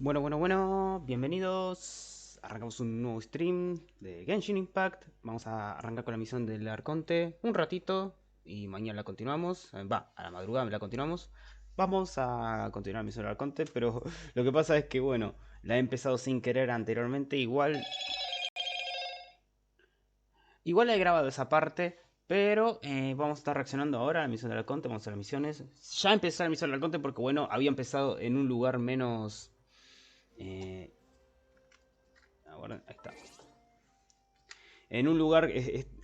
Bueno, bienvenidos. Arrancamos un nuevo stream de Genshin Impact. Vamos a arrancar con la misión del Arconte un ratito y mañana la continuamos. A la madrugada la continuamos. Vamos a continuar la misión del Arconte, pero lo que pasa es que, bueno, la he empezado sin querer anteriormente. Igual he grabado esa parte, pero vamos a estar reaccionando ahora a la misión del Arconte. Vamos a hacer las misiones. Ya empecé la misión del Arconte porque, bueno, había empezado en un lugar menos... eh, ahora, ahí está. En un lugar...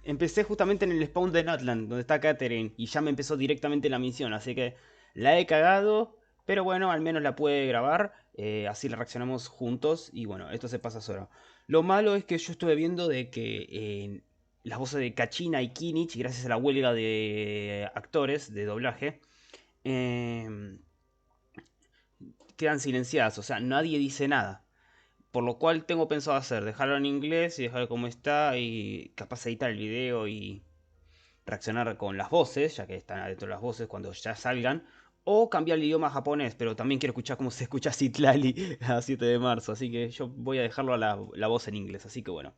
empecé justamente en el spawn de Natlan, donde está Catherine, y ya me empezó directamente la misión, así que la he cagado, pero bueno, al menos la pude grabar, así la reaccionamos juntos, y bueno, esto se pasa solo. Lo malo es que yo estuve viendo de que las voces de Kachina y Kinich, gracias a la huelga de actores de doblaje, eh, quedan silenciadas, o sea, nadie dice nada. Por lo cual tengo pensado hacer, dejarlo en inglés y dejarlo como está y capaz editar el video y reaccionar con las voces, ya que están adentro las voces cuando ya salgan. O cambiar el idioma a japonés, pero también quiero escuchar cómo se escucha Citlali a 7 de marzo. Así que yo voy a dejarlo a la voz en inglés. Así que bueno.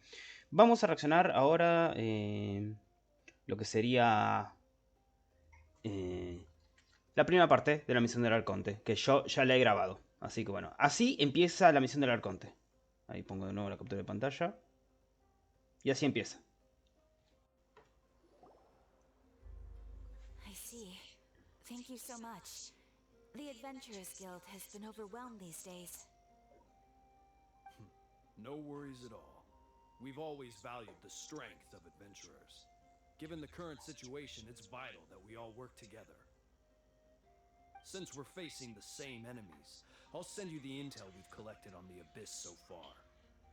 Vamos a reaccionar ahora lo que sería la primera parte de la misión del Arconte, que yo ya la he grabado. Así que bueno, así empieza la misión del Arconte. Ahí pongo de nuevo la captura de pantalla. Y así empieza. I see. Thank you so much. The Adventurers Guild has been overwhelmed these days. No worries at all. We've always valued the strength of adventurers. Given the current situation, it's vital that we all work together. Since we're facing the same enemies, I'll send you the intel we've collected on the Abyss so far.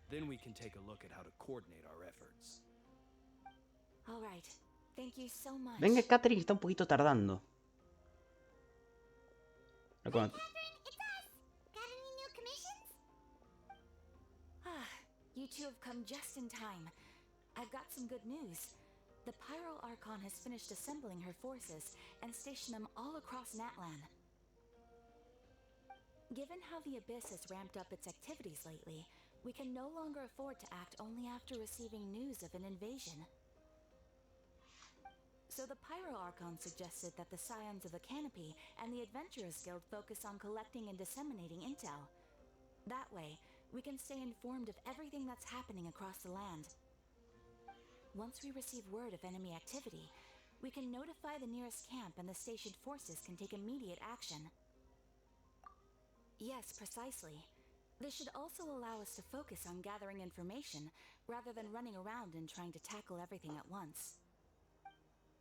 Then we can take a look at how to coordinate our efforts. All right. Thank you so much. Venga, Catherine está un poquito tardando. Hey, Catherine, it's us! Got any new commissions? You two have come just in time. I've got some good news. The Pyro Archon has finished assembling her forces and stationed them all across Natlan. Given how the Abyss has ramped up its activities lately, we can no longer afford to act only after receiving news of an invasion. So the Pyro Archon suggested that the Scions of the Canopy and the Adventurers Guild focus on collecting and disseminating intel. That way, we can stay informed of everything that's happening across the land. Once we receive word of enemy activity, we can notify the nearest camp and the stationed forces can take immediate action. Yes, precisely. This should also allow us to focus on gathering information rather than running around and trying to tackle everything at once.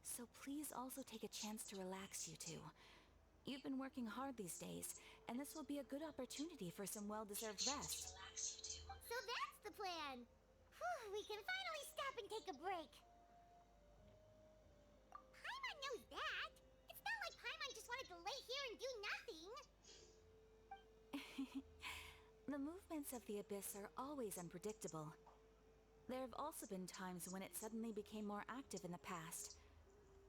So please also take a chance to relax, you two. You've been working hard these days, and this will be a good opportunity for some well-deserved rest. So that's the plan! Whew, we can finally stop and take a break. Paimon knows that! It's not like Paimon just wanted to lay here and do nothing! The movements of the Abyss are always unpredictable. There have also been times when it suddenly became more active in the past.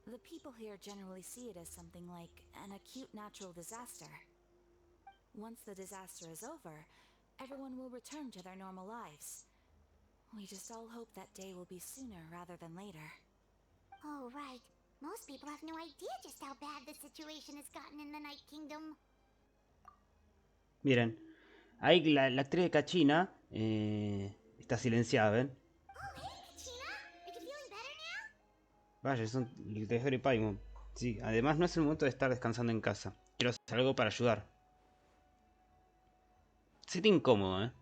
The people here generally see it as something like an acute natural disaster. Once the disaster is over, everyone will return to their normal lives. We just all hope that day will be sooner rather than later. Oh, right. Most people have no idea just how bad the situation has gotten in the Night Kingdom. Miren, ahí la actriz de Kachina está silenciada, ¿ven? Oh, hey, Kachina! Are you feeling better now? Vaya, son el tejedor y Paimon. Sí, además no es el momento de estar descansando en casa. Quiero hacer algo para ayudar. Se te incómodo, ¿eh?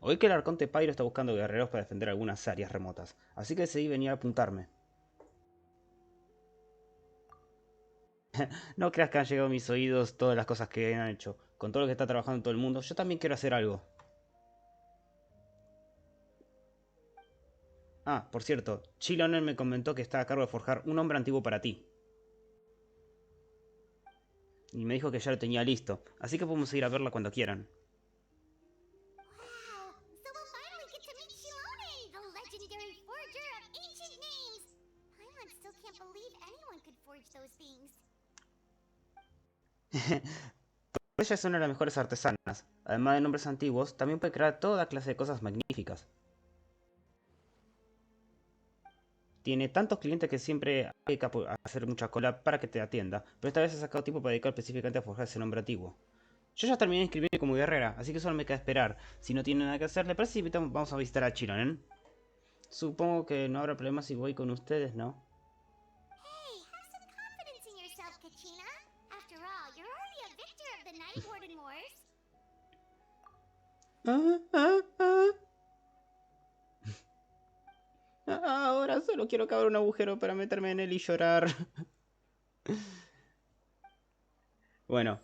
Oí que el Arconte Pyro está buscando guerreros para defender algunas áreas remotas, así que decidí venir a apuntarme. No creas que han llegado a mis oídos todas las cosas que han hecho. Con todo lo que está trabajando todo el mundo, yo también quiero hacer algo. Ah, por cierto, Chilonen me comentó que está a cargo de forjar un hombre antiguo para ti. Y me dijo que ya lo tenía listo, así que podemos ir a verla cuando quieran. Wow! So we'll finally get to meet Shilone, the legendary forger of ancient names! Paimon still can't believe anyone could forge those things. Ella es una de las mejores artesanas. Además de nombres antiguos, también puede crear toda clase de cosas magníficas. Tiene tantos clientes que siempre hay que hacer mucha cola para que te atienda, pero esta vez he sacado tiempo para dedicar específicamente a forjar ese nombre antiguo. Yo ya terminé de inscribirme como guerrera, así que solo me queda esperar. Si no tiene nada que hacer, ¿le parece si vamos a visitar a Chironen? Supongo que no habrá problema si voy con ustedes, ¿no? Hey, have some confidence in yourself, Kachina. After all, you're already a victor of the Night Warden Wars. Ahora solo quiero cavar un agujero para meterme en él y llorar. Bueno,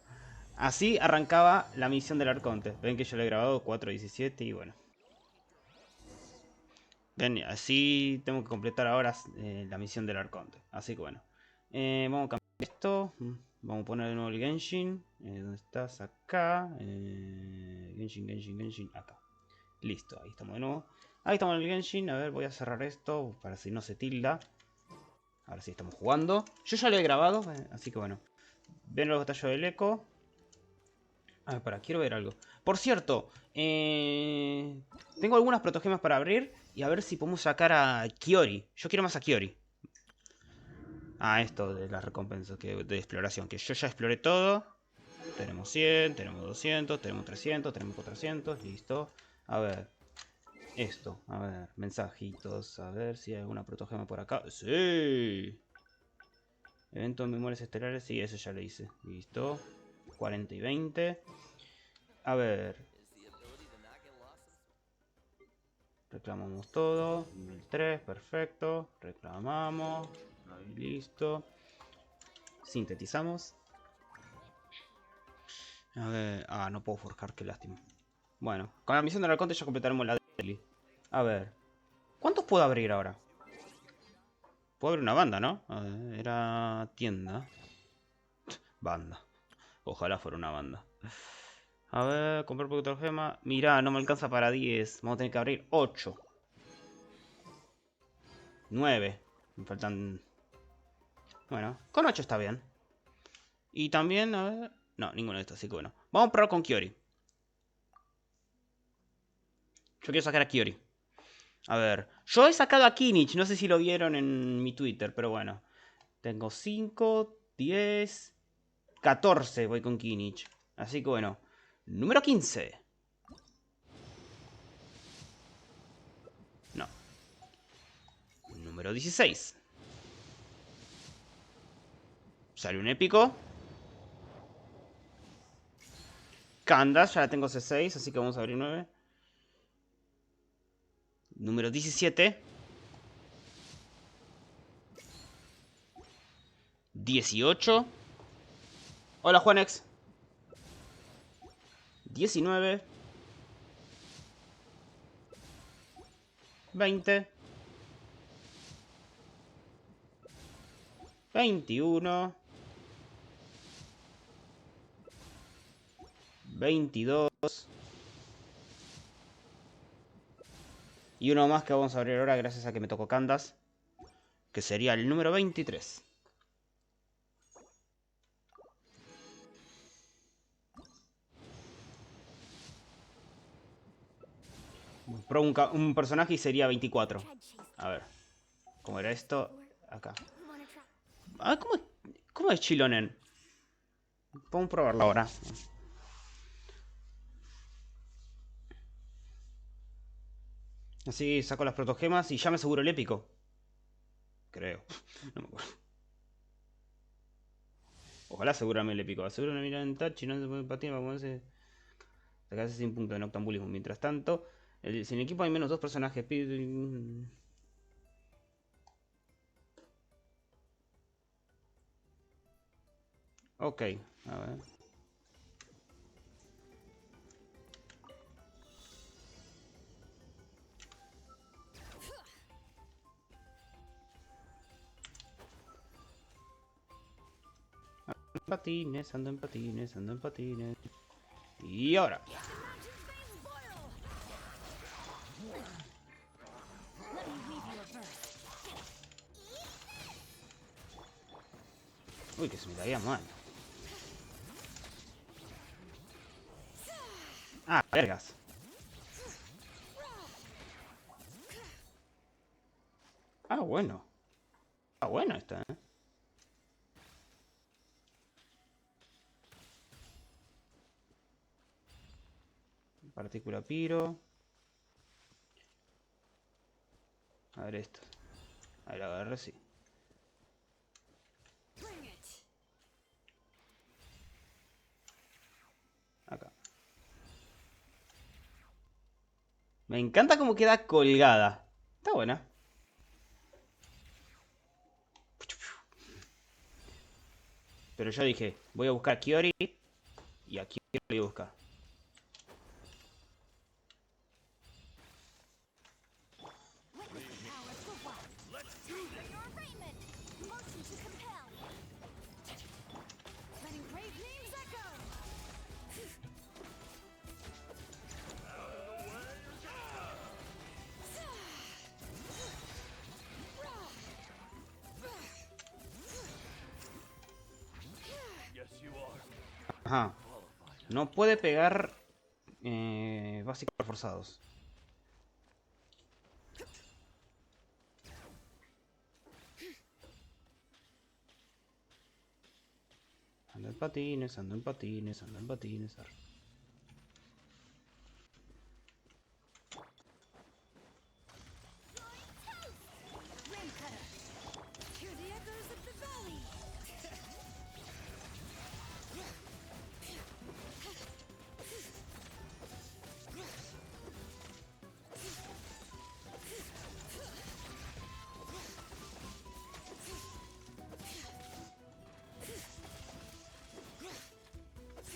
así arrancaba la misión del Arconte. Ven que yo le he grabado 4:17 y bueno. Ven, así tengo que completar ahora la misión del Arconte. Así que bueno. Vamos a cambiar esto. Vamos a poner de nuevo el Genshin. ¿Dónde estás? Acá. Genshin. Acá. Listo, ahí estamos de nuevo. Ahí estamos en el Genshin. A ver, voy a cerrar esto para si no se tilda. Ahora sí estamos jugando. Yo ya lo he grabado, así que bueno. Ven los batallos del eco. A ver, para, quiero ver algo. Por cierto, tengo algunas protogemas para abrir. Y a ver si podemos sacar a Kiori. Yo quiero más a Kiori. Ah, esto de las recompensas de exploración. Que yo ya exploré todo. Tenemos 100, tenemos 200, tenemos 300, tenemos 400. Listo. A ver. Esto. A ver. Mensajitos. A ver si hay alguna protogema por acá. ¡Sí! Evento de memorias estelares. Sí, eso ya lo hice. Listo. 40 y 20. A ver. Reclamamos todo. Nivel 3, perfecto. Reclamamos. Ahí listo. Sintetizamos. A ver. Ah, no puedo forjar, qué lástima. Bueno, con la misión del Arconte ya completaremos la daily. A ver. ¿Cuántos puedo abrir ahora? Puedo abrir una banda, ¿no? A ver, era tienda. Banda. Ojalá fuera una banda. A ver, comprar poquito gema. Mirá, no me alcanza para 10. Vamos a tener que abrir 8. 9. Me faltan... Bueno, con 8 está bien. Y también, a ver... No, ninguno de estos, así que bueno. Vamos a probar con Kiori. Yo quiero sacar a Kiori. A ver, yo he sacado a Kinich. No sé si lo vieron en mi Twitter, pero bueno. Tengo 5, 10, 14 voy con Kinich. Así que bueno. Número 15. No. Número 16. Sale un épico. Candace, ya la tengo C6, así que vamos a abrir 9. Número 17. 18. Hola, Juanex. 19. 20. 21. 22. Y uno más que vamos a abrir ahora gracias a que me tocó Candace. Que sería el número 23. Pro un personaje y sería 24. A ver. ¿Cómo era esto? Acá. A ver, ¿cómo es Chilonen? Vamos a probarlo ahora. Así saco las protogemas y ya me aseguro el épico. Creo. No me acuerdo. Ojalá asegurarme el épico. Aseguro una mirada en touch y no se puede patina para ponerse. Sacarse sin punto de noctambulismo. Mientras tanto, si en el equipo hay menos 2 personajes. Ok, a ver. Patines, ando en patines, ando en patines. Y ahora. Uy, que se me caía mal. Ah, vergas. Ah, bueno. Ah, bueno esta, ¿eh? Partícula piro. A ver esto. A ver, agarré, sí. Acá. Me encanta cómo queda colgada. Está buena. Pero yo dije, voy a buscar a Kiori. Y a Kiori lo voy a buscar. Ajá. No puede pegar básicos reforzados. Ando en patines, ando en patines, ando en patines. Arre.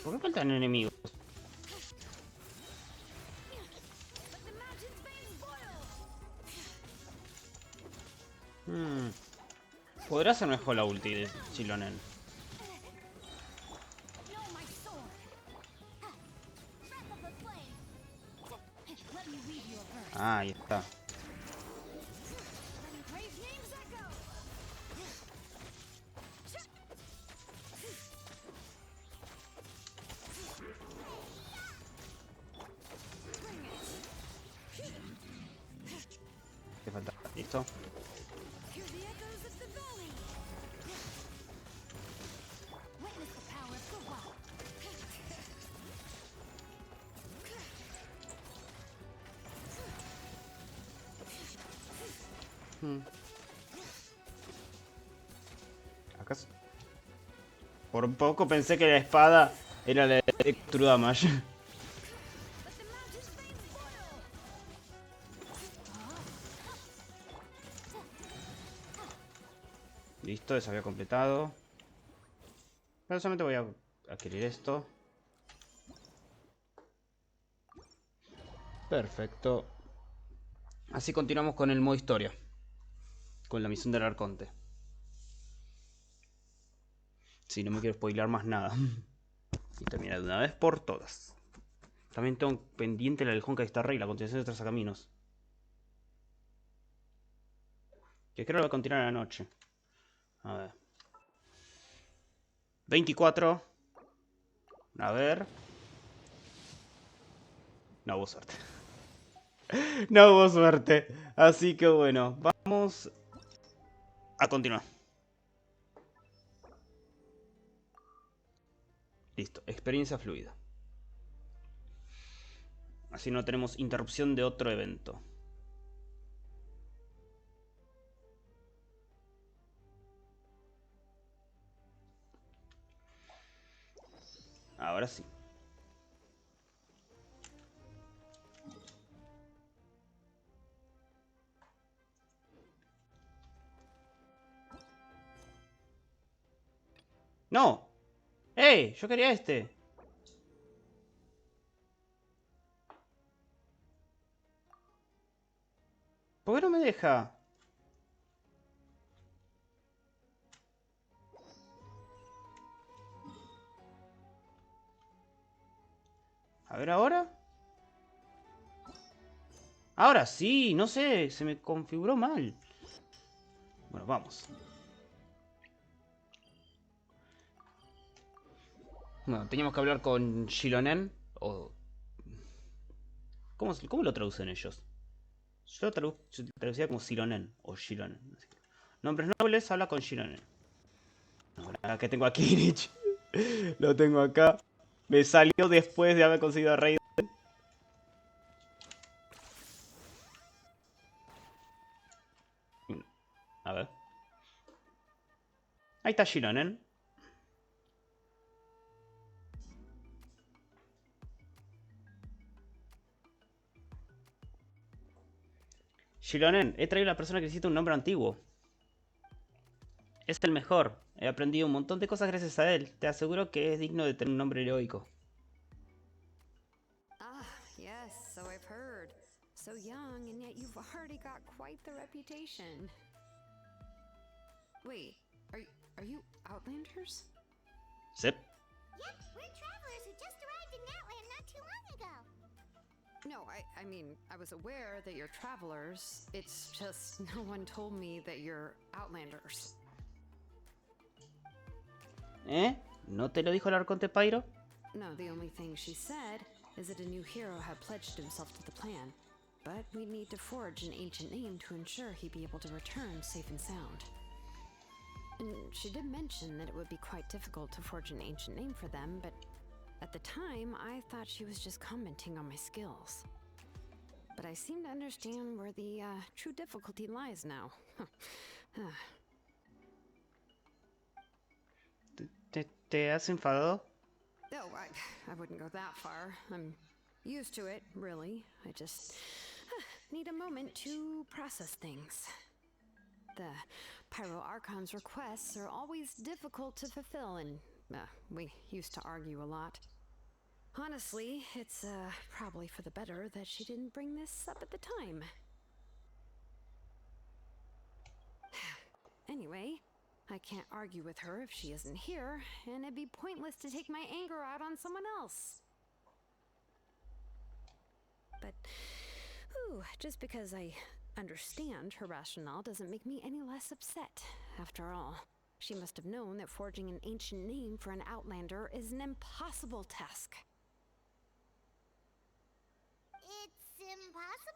¿Por qué faltan enemigos? Hmm. Podrá ser mejor la ulti de Chilonen. Ah, ahí está. ¿Qué falta? ¿Listo? Hmm. Acá. Por un poco pensé que la espada era la de True Damage. Listo, eso había completado. Pero solamente voy a adquirir esto. Perfecto. Así continuamos con el modo historia. Con la misión del Arconte. Si no me quiero spoilar más nada. Y termina de una vez por todas. También tengo pendiente el aljón que está rey, la continuación de Trazacaminos. Que creo que va a continuar en la noche. A ver. 24. A ver. No hubo suerte. No hubo suerte. Así que bueno, vamos a continuar. Listo, experiencia fluida. Así no tenemos interrupción de otro evento. Ahora sí. ¡No! ¡Ey! Yo quería este. ¿Por qué no me deja? A ver ahora. Ahora sí, no sé, se me configuró mal. Bueno, vamos. Bueno, teníamos que hablar con Shilonen. O ¿Cómo lo traducen ellos? Yo traducía como Sironen o Shironen. No sé. Nombres nobles habla con Shironen. Ahora que tengo a Kirich. Lo tengo acá. Me salió después de haber conseguido a Rey. A ver. Ahí está Shironen. Shironen, he traído a la persona que necesita un nombre antiguo. Es el mejor. He aprendido un montón de cosas gracias a él. Te aseguro que es digno de tener un nombre heroico. Ah, yes, so I've heard. So young, and yet you've already got quite the reputation. Wait, are you Outlanders? Sep. Yep, we're travelers who just arrived in Natlan not too long ago. No, I mean, I was aware that you're travelers. It's just no one told me that you're Outlanders. ¿Eh? ¿No te lo dijo el Arconte Pyro? No, the only thing she said is that a new hero had pledged himself to the plan. But we'd need to forge an ancient name to ensure he'd be able to return safe and sound. And she did mention that it would be quite difficult to forge an ancient name for them, but at the time, I thought she was just commenting on my skills. But I seem to understand where the true difficulty lies now. ¿Te has enfadado? Oh, I wouldn't go that far. I'm used to it, really. I just need a moment to process things. The Pyro Archon's requests are always difficult to fulfill, and we used to argue a lot. Honestly, it's probably for the better that she didn't bring this up at the time. Anyway, I can't argue with her if she isn't here, and it'd be pointless to take my anger out on someone else. But, just because I understand her rationale doesn't make me any less upset. After all, she must have known that forging an ancient name for an Outlander is an impossible task. It's impossible?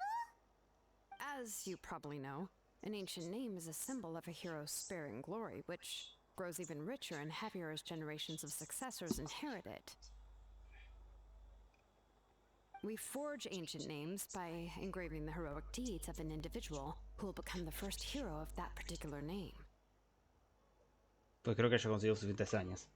As you probably know, an ancient name is a symbol of a hero's sparing glory, which grows even richer and heavier as generations of successors inherit it. We forge ancient names by engraving the heroic deeds of an individual who will become the first hero of that particular name. Pues creo que ya consiguió suficientes hazañas.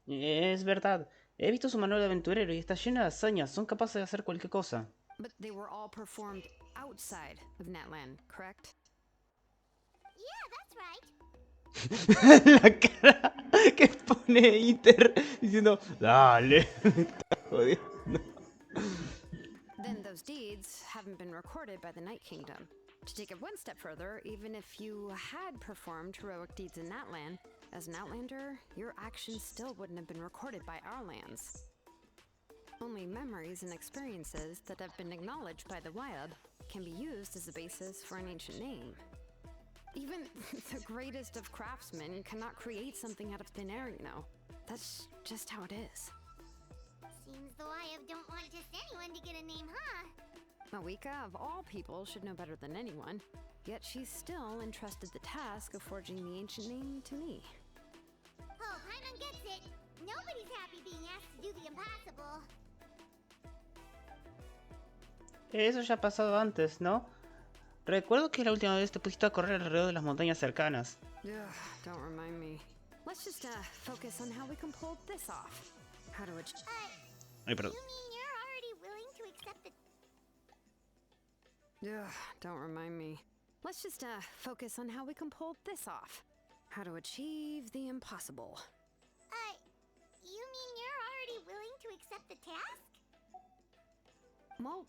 Es verdad. He visto su manual de aventurero y está lleno de hazañas. Son capaces de hacer cualquier cosa. But they were all performed outside of Natlan, correct? Yeah, that's right. La cara que pone Iter diciendo, dale, me está jodiendo. Then those deeds haven't been recorded by the Night Kingdom. To take it one step further, even if you had performed heroic deeds in Natlan, as an Outlander, your actions still wouldn't have been recorded by our lands. Only memories and experiences that have been acknowledged by the Wyab can be used as a basis for an ancient name. Even the greatest of craftsmen cannot create something out of thin air, you know. That's just how it is. Seems the Wyab don't want just anyone to get a name, huh? Mawika, of all people, should know better than anyone. Yet she's still entrusted the task of forging the ancient name to me. Oh, Paimon gets it. Nobody's happy being asked to do the impossible. Eso ya ha pasado antes, ¿no? Recuerdo que la última vez te pusiste a correr alrededor de las montañas cercanas. Ugh, don't remind me. Let's just focus on how we can pull this off. How to achieve. Ay, perdón. You mean you're already willing to accept the... Ugh, don't remind me. Let's just focus on how we can pull this off. How to achieve the impossible. You mean you're already willing to accept the task? Well,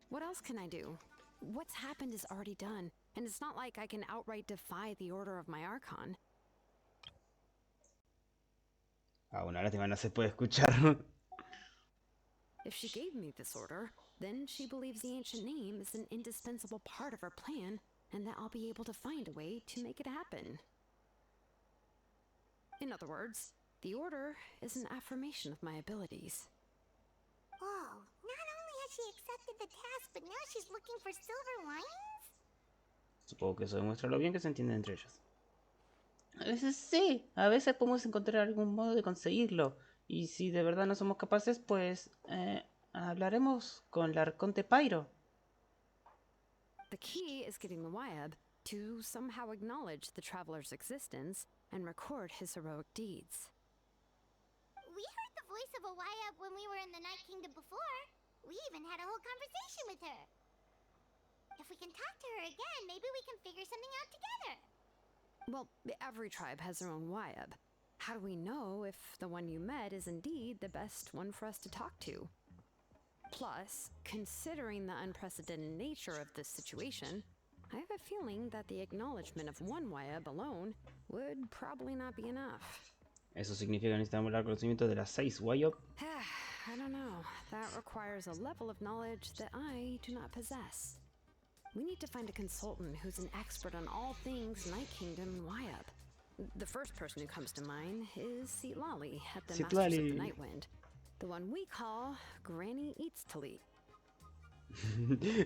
what else can I do? What's happened is already done, and it's not like I can outright defy the order of my Archon. Ah, una lástima, no se puede escuchar. If she gave me this order, then she believes the ancient name is an indispensable part of our plan, and that I'll be able to find a way to make it happen. In other words, the order is an affirmation of my abilities. Whoa, not only has she accepted the task, but now she's looking for silver linings? Supongo que eso demuestra lo bien que se entienden entre ellas. Sí, a veces podemos encontrar algún modo de conseguirlo. Y si de verdad no somos capaces, pues hablaremos con el Arconte Pyro. The key is getting the Wyab to somehow acknowledge the traveler's existence and record his heroic deeds. We heard the voice of a Wyatt when we were in the Night Kingdom before. We even had a whole conversation with her. If we can talk to her again, maybe we can figure something out together. Well, every tribe has their own Wyab. How do we know if the one you met is indeed the best one for us to talk to? Plus, considering the unprecedented nature of this situation, I have a feeling that the acknowledgement of one Wyab alone would probably not be enough. Eso significa que necesitamos el conocimiento de las 6 Wayop. I don't know. That requires a level of knowledge that I do not possess. We need to find a consultant who's an expert on all things Night Kingdom and Wyab. The first person who comes to mind is Seatlali at the Masters of the Nightwind. The one we call Granny Eats to Eat.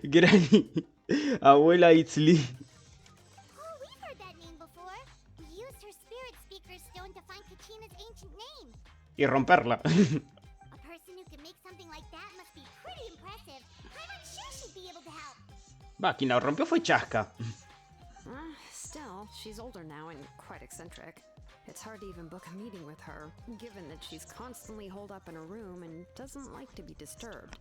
Granny. Abuela Itzli. Oh, we've heard that name before. We used her spirit speaker stone to find Kachina's ancient name. Y romperla. A person who can make something like that must be pretty impressive. I'm sure she'd be able to help. Va, quien la rompió fue Chasca. Still, she's older now and quite eccentric. It's hard to even book a meeting with her, given that she's constantly holed up in her room and doesn't like to be disturbed.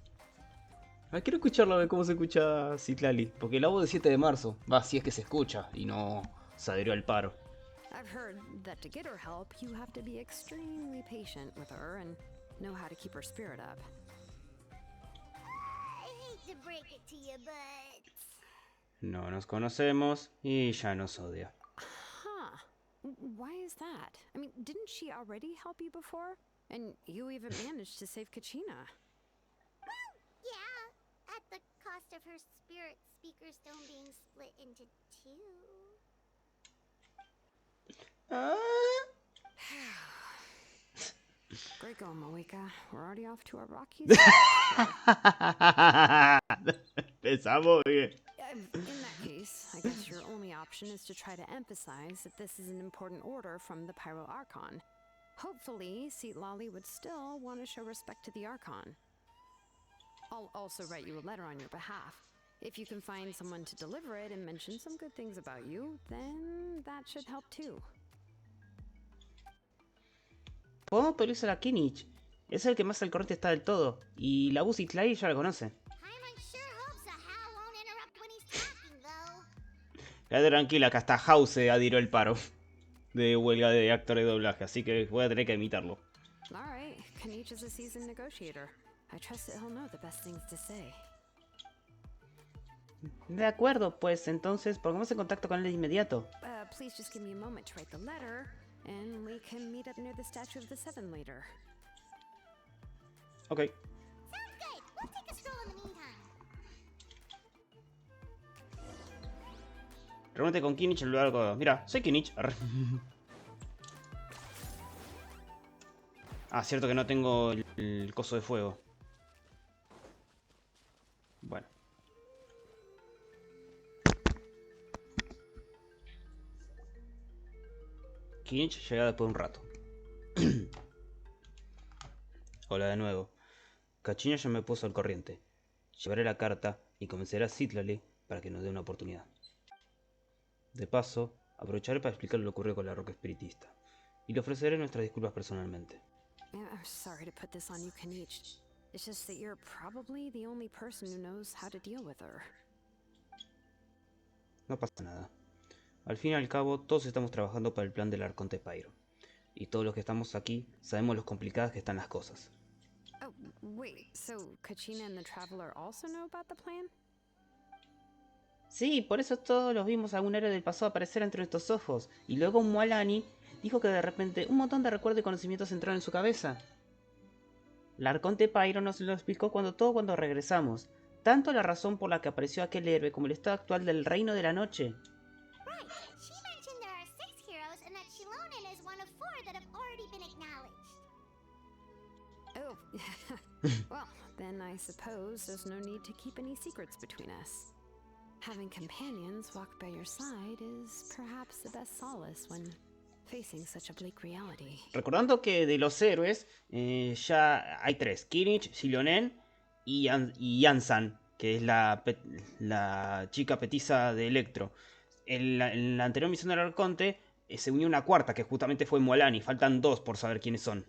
Quiero escucharla, a ver cómo se escucha Citlali. Porque la voz de 7 de marzo. Va, si es que se escucha y no se adherió al paro. I've heard that to get her help, you have to be extremely patient with her and know how to keep her spirit up. I hate to break it to you, but... No nos conocemos y ya nos odia. Huh. Why is that? I mean, didn't she already help you before? And you even managed to save Kachina. Well, yeah. At the cost of her spirit speaker stone being split into 2. Great going, Moeka. We're already off to our Rockies. Empezamos bien. In that case, I guess your only option is to try to emphasize that this is an important order from the Pyro Archon. Hopefully, Seatlali would still want to show respect to the Archon. I'll also write you a letter on your behalf. If you can find someone to deliver it and mention some good things about you, then that should help too. Podemos pedírsela a Kinich. Es el que más al corriente está del todo. Y la voz Citlali ya la conoce. Quédate tranquila que hasta House adhirió el paro de huelga de actores de doblaje, así que voy a tener que imitarlo. Alright, Kinich is a seasoned negotiator. I trust that he'll know the best things to say. De acuerdo, pues entonces pongamos en contacto con él de inmediato. Please just give me a moment to write the letter, and we can meet up near the Statue of the Seven later. Ok. Sounds good. We'll take a stroll in the meantime. Reúnete con Kinich en lugar de... Mira, soy Kinich. Ah, cierto que no tengo el coso de fuego. Bueno. Kinich llega después de un rato. Hola de nuevo. Kachina ya me puso al corriente. Llevaré la carta y convenceré a Citlali para que nos dé una oportunidad. De paso, aprovecharé para explicarle lo ocurrido con la roca espiritista. Y le ofreceré nuestras disculpas personalmente. I'm sorry to put this on you, Kinich. It's just that you're probably the only person who knows how to deal with her. No pasa nada. Al fin y al cabo, todos estamos trabajando para el plan del Arconte Pyro. Y todos los que estamos aquí sabemos lo complicadas que están las cosas. Oh, wait, so Kachina and the Traveler also know about the plan? Sí, por eso todos los vimos a algún héroe del pasado aparecer entre nuestros ojos. Y luego Mualani dijo que de repente un montón de recuerdos y conocimientos entraron en su cabeza. El Arconte Pyro nos lo explicó cuando regresamos. Tanto la razón por la que apareció aquel héroe como el estado actual del Reino de la Noche. Right. She mentioned there are 6 heroes and that Shilonen is one of 4 that have already been acknowledged. Oh, well, then then I suppose there's no need to keep any secrets between us. Having companions walk by your side is perhaps the best solace when facing such a bleak reality. Recordando que de los héroes ya hay tres: Kinich, Silonen y Yansan, que es la chica petiza de Electro. En la anterior misión del Arconte se unió una cuarta, que justamente fue Mualani. Faltan dos por saber quiénes son.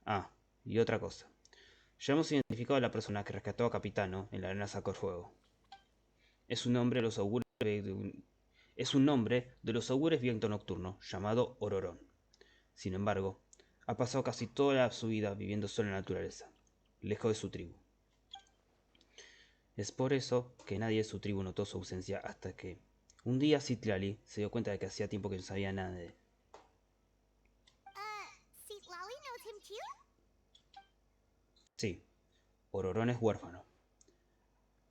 Ah, y otra cosa. Ya hemos identificado a la persona que rescató a Capitano en la arena Sacorfuego. Es un hombre de los augures viento nocturno, llamado Ororón. Sin embargo, ha pasado casi toda su vida viviendo solo en la naturaleza, lejos de su tribu. Es por eso que nadie de su tribu notó su ausencia hasta que un día Citlali se dio cuenta de que hacía tiempo que no sabía nada de él. Citlali knows him too? Sí, Ororón es huérfano.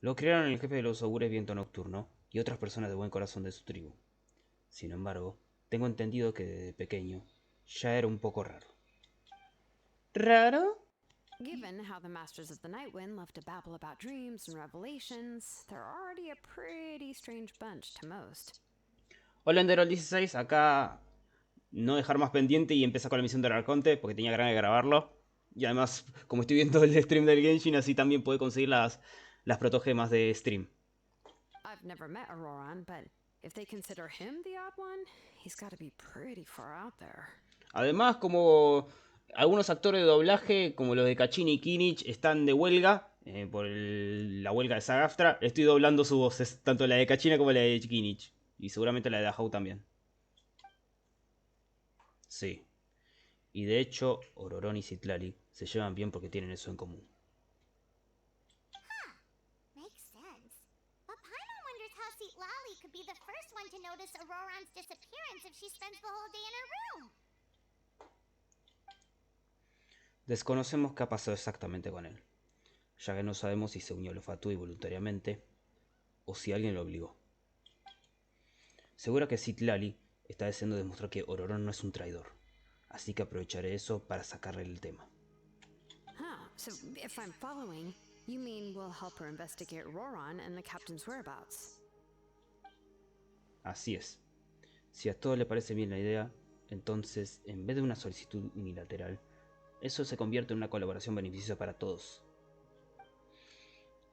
Lo criaron el jefe de los augures viento nocturno y otras personas de buen corazón de su tribu. Sin embargo, tengo entendido que desde pequeño ya era un poco raro. ¿Raro? Given how the Masters of the Nightwind love to babble about dreams and revelations, they're already a pretty strange bunch to most. Hola Enderol 16, acá no dejar más pendiente y empezar con la misión del Arconte porque tenía ganas de grabarlo. Y además, como estoy viendo el stream del Genshin, así también puede conseguir las protogemas de stream. I've never met Auroran, but if they consider him the odd one, he's got to be pretty far out there. Además, como algunos actores de doblaje, como los de Kachin y Kinich, están de huelga por la huelga de SAG-AFTRA, estoy doblando sus voces, tanto la de Kachina como la de Kinich. Y seguramente la de Dahau también. Sí. Y de hecho, Ororón y Citlali se llevan bien porque tienen eso en común. Makes sense. But Paimon wonders how Citlali could be the first one to notice Auroran's disappearance if she spends the whole day in her room. Desconocemos qué ha pasado exactamente con él, ya que no sabemos si se unió a los Fatui voluntariamente o si alguien lo obligó. Seguro que Citlali está deseando demostrar que Ororón no es un traidor, así que aprovecharé eso para sacarle el tema. So if I'm following, you mean we'll help her investigate Auroran and the captain's whereabouts? Así es. Si a todos le parece bien la idea, entonces, en vez de una solicitud unilateral, eso se convierte en una colaboración beneficiosa para todos.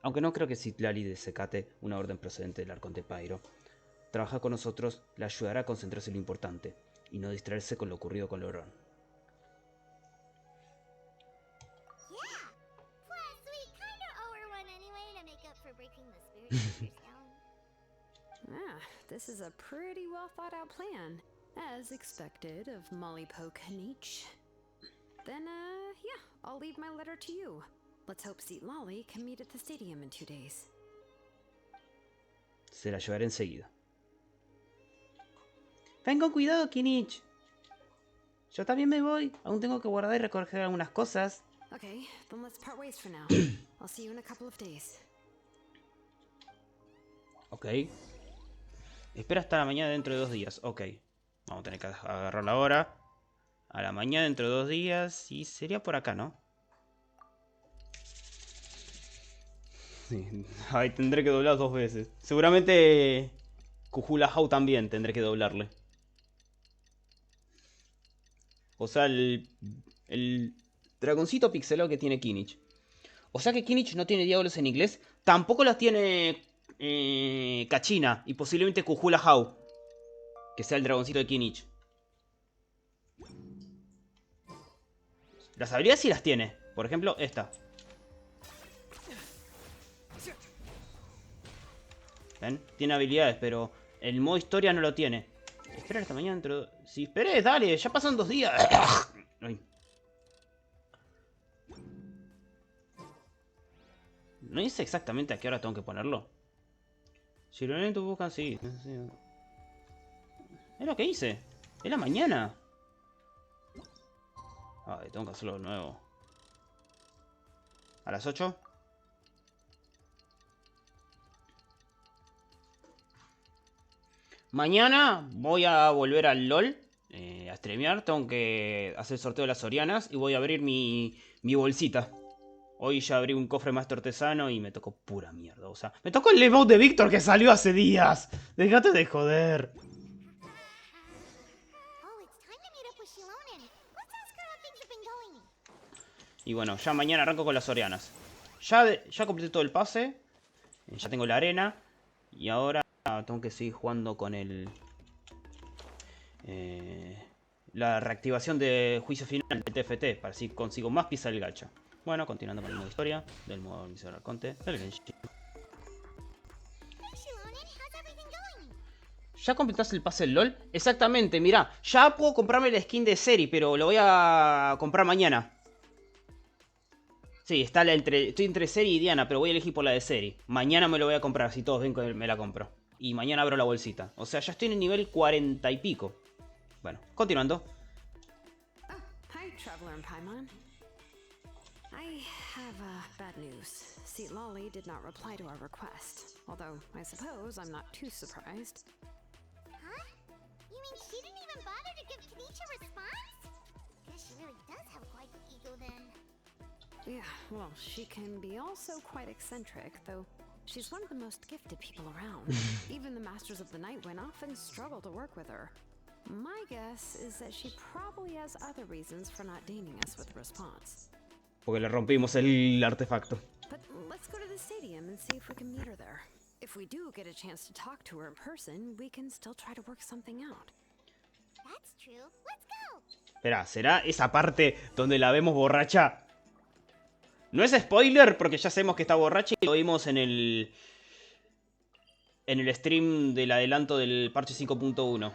Aunque no creo que Citlali desacate una orden procedente del Arconte Pyro, trabajar con nosotros le ayudará a concentrarse en lo importante y no distraerse con lo ocurrido con Ororón. Yeah. Plus, we kinda owe her one anyway to make up for breaking the spirit sisters down. This is a pretty well thought out plan, as expected of Molly Poke Nietzsche. Then, yeah, I'll leave my letter to you. Let's hope Citlali can meet at the stadium in 2 days. Se la llevaré enseguida. Ven con cuidado, Kinich. Yo también me voy. Aún tengo que guardar y recoger algunas cosas. Okay, then let's part ways for now. I'll see you in a couple of days. Ok. Espera hasta la mañana dentro de 2 días. Ok. Vamos a tener que agarrar la hora. A la mañana dentro de 2 días. Y sería por acá, ¿no? Sí. Ay, tendré que doblar 2 veces. Seguramente Kujula Hau también tendré que doblarle. O sea, el dragoncito pixelado que tiene Kinich. O sea que Kinich no tiene diálogos en inglés. Tampoco las tiene Kachina. Y posiblemente Kujula Hau, que sea el dragoncito de Kinich. Las habilidades sí las tiene. Por ejemplo, esta. ¿Ven? Tiene habilidades, pero el modo historia no lo tiene. Espera hasta mañana dentro... Si esperes, dale, ya pasan 2 días. Ay. No dice exactamente a qué hora tengo que ponerlo. Si lo leen, buscan, sí. Es lo que hice. Es la mañana. Ay, tengo que hacerlo de nuevo. ¿A las 8? Mañana voy a volver al LOL a streamear, tengo que hacer el sorteo de las Sorianas y voy a abrir mi bolsita. Hoy ya abrí un cofre maestro artesano y me tocó pura mierda. O sea, me tocó el emote de Víctor que salió hace días. Déjate de joder. Oh, it's time to meet up with Shilonen. Let's ask her how things have been going. Y bueno, ya mañana arranco con las Sorianas. Ya completé todo el pase. Ya tengo la arena. Y ahora tengo que seguir jugando con el... la reactivación de juicio final del TFT. Para así consigo más piezas del gacha. Bueno, continuando con el modo historia. Del modo Mister Arconte. Del Genshin. Hey, Shilonen, how's everything going? ¿Ya completaste el pase del LOL? Exactamente, mirá. Ya puedo comprarme la skin de Seri, pero lo voy a comprar mañana. Sí, estoy entre Seri y Diana, pero voy a elegir por la de Seri. Mañana me lo voy a comprar, si todos ven que me la compro. Y mañana abro la bolsita. O sea, ya estoy en el nivel 40 y pico. Bueno, continuando. Oh, hi, Traveler and Paimon. I have bad news. Lolly did not reply to our request. Although, I suppose I'm not too surprised. Huh? You mean she didn't even bother to give Kanichi a response? Guess she really does have quite the ego then. Yeah, well, she can be also quite eccentric, though she's one of the most gifted people around. Even the Masters of the Nightwind often struggle to work with her. My guess is that she probably has other reasons for not deigning us with a response. Porque le rompimos el artefacto. But let's go to the stadium and see if we can meet her there. If we do get a chance to talk to her in person, we can still try to work something out. That's true. Let's go. Espera, ¿será esa parte donde la vemos borracha? No es spoiler, porque ya sabemos que está borracha y lo vimos en el stream del adelanto del parche 5.1.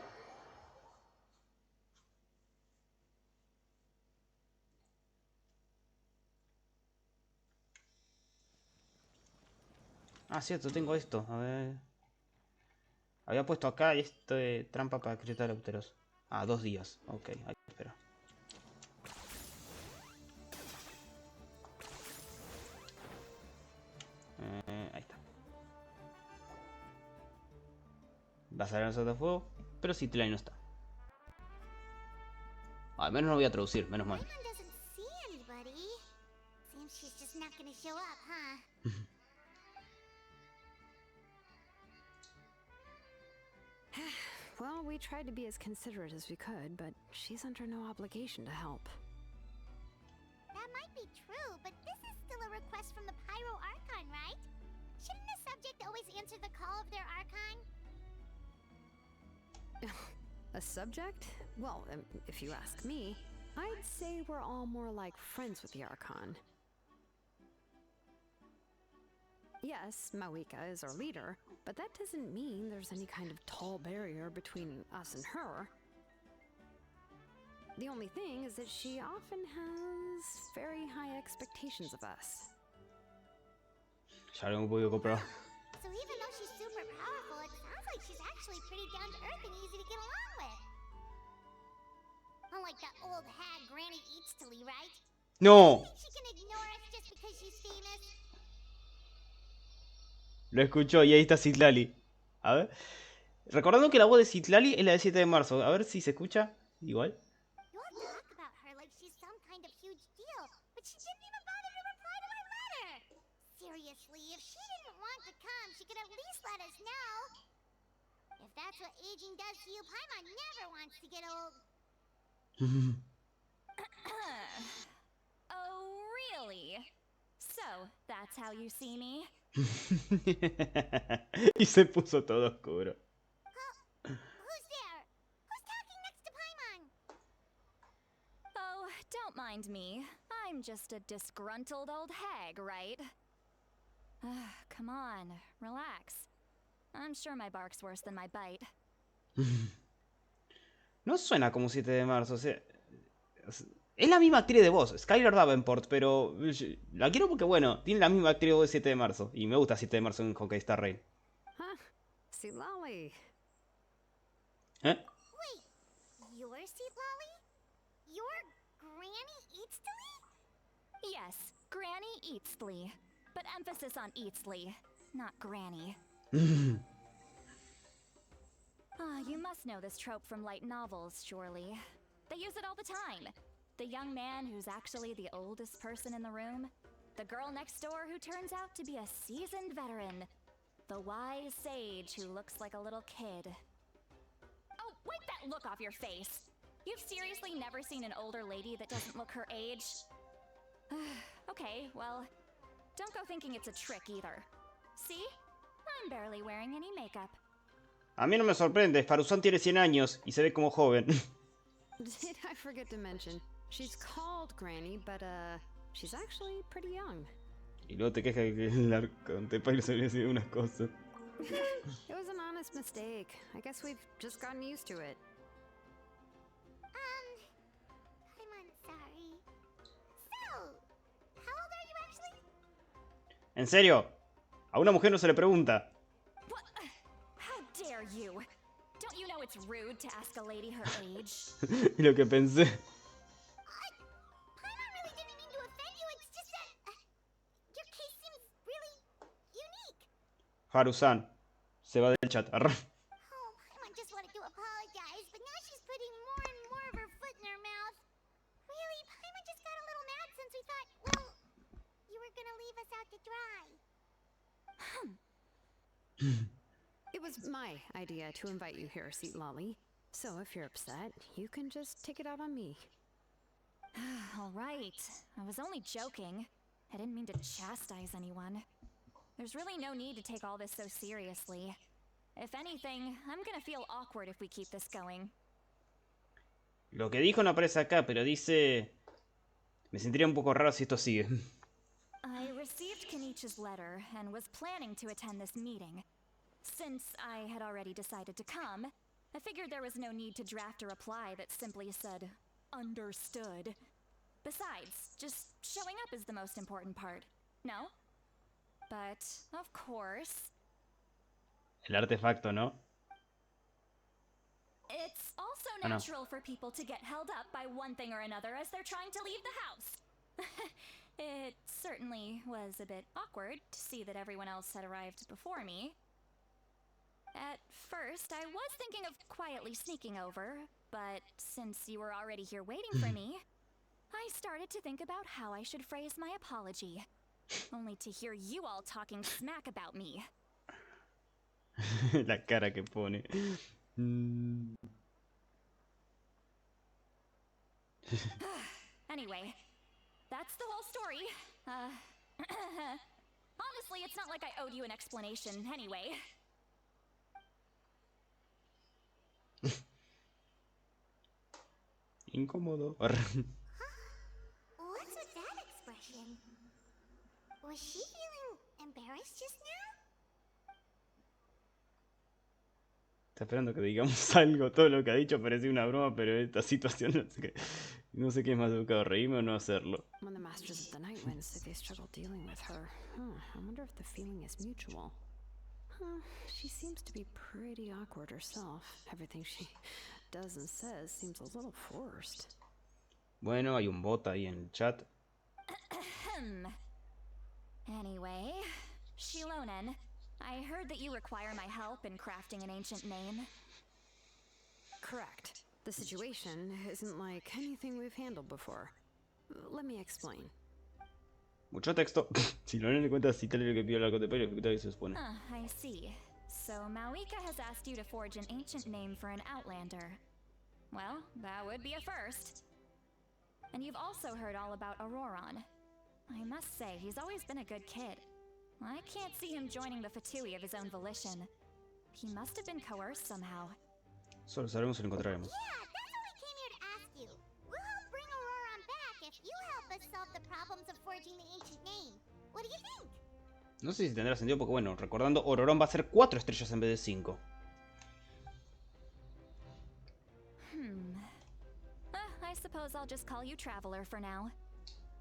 Ah, cierto, tengo esto. A ver. Había puesto acá esto de trampa para cristaléuteros. Ah, 2 días. Ok, hay que esperar. Ahí está. Va a salir el de fuego, pero Natlan no está. Al menos no voy a traducir, menos mal. Paimon doesn't see anybody. Seems she's just not gonna show up, huh? Well, we tried to be as considerate as we could, but she's under no obligation to help. That might be true, but this is still a request from the Pyro Archon, right? Shouldn't a subject always answer the call of their Archon? A subject? Well, if you ask me, I'd say we're all more like friends with the Archon. Yes, Mawika is our leader, but that doesn't mean there's any kind of tall barrier between us and her. The only thing is that she often has very high expectations of us. Ya lo hemos podido comprar. So even though she's super powerful, it sounds like she's actually pretty down to earth and easy to get along with. Unlike that old hag Granny Eatstily, right? ¡No! Think she can ignore us just because she's famous? Lo escuchó y ahí está Citlali. A ver. Recordando que la voz de Citlali es la de 7 de marzo. A ver si se escucha igual. You all talk about her like she's some kind of huge deal, but she didn't even bother to reply to my letter. Seriously, if she didn't want to come, she could at least let us know. If that's what aging does to you, Paimon never wants to get old. Oh, really? So, that's how you see me? Y se puso todo oscuro. Who's there? Who's talking next to Paimon? Oh, don't mind me. I'm just a disgruntled old hag, right? Come on, relax. I'm sure my bark's worse than my bite. No suena como 7 de marzo, o sea... Es la misma actriz de voz, Skylar Davenport, pero... La quiero porque, bueno, tiene la misma actriz de voz de 7 de marzo. Y me gusta 7 de marzo en Honkai Star Rail. Huh? See, Lolly. ¿Eh? Wait, you're Lolly? You're Granny Eatstily? Yes, Granny Eatsley. But emphasis on Eatsley, not Granny. You must know this trope from light novels, surely. They use it all the time. The young man who's actually the oldest person in the room. The girl next door who turns out to be a seasoned veteran. The wise sage who looks like a little kid. Oh, wipe that look off your face! You've seriously never seen an older lady that doesn't look her age? Okay, well, don't go thinking it's a trick either. See? I'm barely wearing any makeup. A mí no me sorprende, Faruzan tiene 100 años y se ve como joven. Did I forget to mention? She's called Granny, but she's actually pretty young. Y luego te quejas que el Arconte se le decía unas cosas. It was an honest mistake. I guess we've just gotten used to it. I'm sorry. So, how old are you actually? ¿En serio? A una mujer no se le pregunta. What? How dare you? Don't you know it's rude to ask a lady her age? Y lo que pensé. Paimon really didn't mean to offend you. It's just that your case seems really unique. Faruzan se va del chat. Arr. Oh, Paimon just wanted to apologize, but now she's putting more and more of her foot in her mouth. Really, Paimon just got a little mad since we thought, well, you were gonna leave us out to dry. It was my idea to invite you here, Seat Lolly. So if you're upset, you can just take it out on me. All right. I was only joking. I didn't mean to chastise anyone. There's really no need to take all this so seriously. If anything, I'm gonna feel awkward if we keep this going. Lo que dijo no aparece acá, pero dice... Me sentiría un poco raro si esto sigue. I received Kenichi's letter and was planning to attend this meeting. Since I had already decided to come, I figured there was no need to draft a reply that simply said, understood. Besides, just showing up is the most important part, no? But, of course, El artefacto, ¿no? it's also I know. natural for people to get held up by one thing or another as they're trying to leave the house. It certainly was a bit awkward to see that everyone else had arrived before me. At first, I was thinking of quietly sneaking over, but since you were already here waiting for me, I started to think about how I should phrase my apology. Only to hear you all talking smack about me. La cara que pone. Anyway, that's the whole story. Honestly, it's not like I owed you an explanation anyway. Incómodo. What's with that expression? Was she feeling embarrassed just now? Está esperando que digamos algo. Todo lo que ha dicho parecía una broma, pero esta situación no sé qué es más educado, reírme o no hacerlo. When the Masters of the Night Wind said they struggle dealing with her, I wonder if the feeling is mutual. She seems to be pretty awkward herself. Everything she does and says seems a little forced. Bueno, hay un bot ahí en el chat. Anyway, Shilonen, I heard that you require my help in crafting an ancient name. Correct. The situation isn't like anything we've handled before. Let me explain. Mucho texto. Si no le cuenta si tal lo que pidió el arco de ejecutar y se supone. I see. So Mawika has asked you to forge an ancient name for an Outlander. Well, that would be a first. And you've also heard all about Auroron. I must say, he's always been a good kid. I can't see him joining the Fatui of his own volition. He must have been coerced somehow. Solo sabremos si lo encontraremos. Yeah, that's what we came here to ask you. We'll help bring Auroron back if you help us solve the problems of forging the ancient name. What do you think? No sé si tendrá sentido porque, bueno, recordando, Ororón va a ser 4 estrellas en vez de 5. I suppose I'll just call you Traveler for now.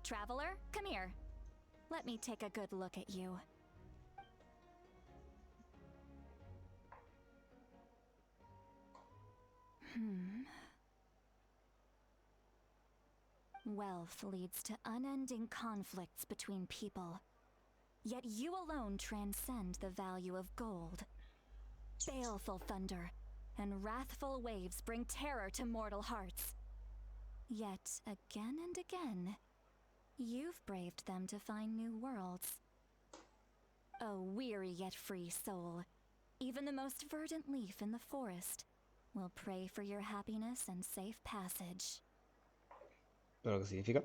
Traveler, come here. Let me take a good look at you. Wealth leads to unending conflicts between people. Yet you alone transcend the value of gold. Baleful thunder, and wrathful waves bring terror to mortal hearts. Yet, again and again, you've braved them to find new worlds. O weary yet free soul, even the most verdant leaf in the forest will pray for your happiness and safe passage. ¿Pero qué significa?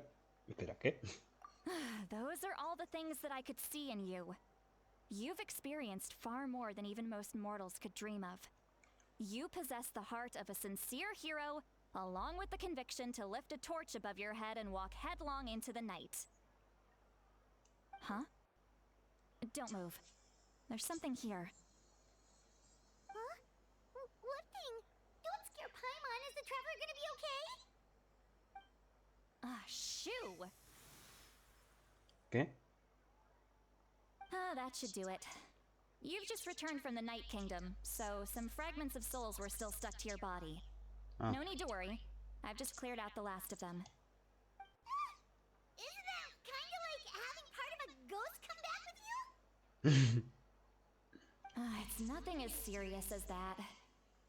Espera, ¿qué? Those are all the things that I could see in you. You've experienced far more than even most mortals could dream of. You possess the heart of a sincere hero, along with the conviction to lift a torch above your head and walk headlong into the night. Huh? Don't move. There's something here. Huh? What thing? Don't scare Paimon. Is the traveler gonna be okay? Shoo! ¿Qué? That should do it. You've just returned from the Night Kingdom, so some fragments of souls were still stuck to your body. Ah. No need to worry. I've just cleared out the last of them. Isn't that kinda like having part of a ghost come back with you? It's nothing as serious as that.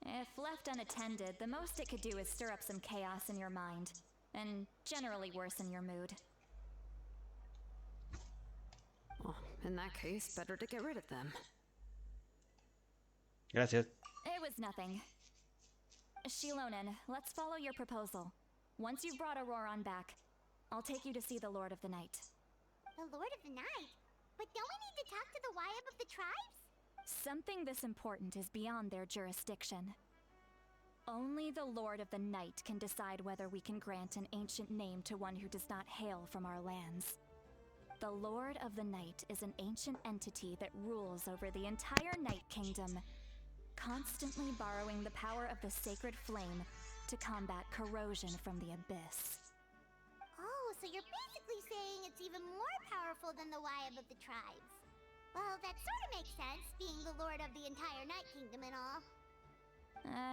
If left unattended, the most it could do is stir up some chaos in your mind, and generally worsen your mood. Well, in that case, better to get rid of them. Gracias. It was nothing. Shilonen, let's follow your proposal. Once you've brought Auroron back, I'll take you to see the Lord of the Night. The Lord of the Night? But don't we need to talk to the Wyab of the tribes? Something this important is beyond their jurisdiction. Only the Lord of the Night can decide whether we can grant an ancient name to one who does not hail from our lands. The Lord of the Night is an ancient entity that rules over the entire Night Kingdom, constantly borrowing the power of the sacred flame to combat corrosion from the abyss. Oh, so you're basically saying it's even more powerful than the Wyab of the tribes. Well, that sort of makes sense, being the lord of the entire Night Kingdom and all.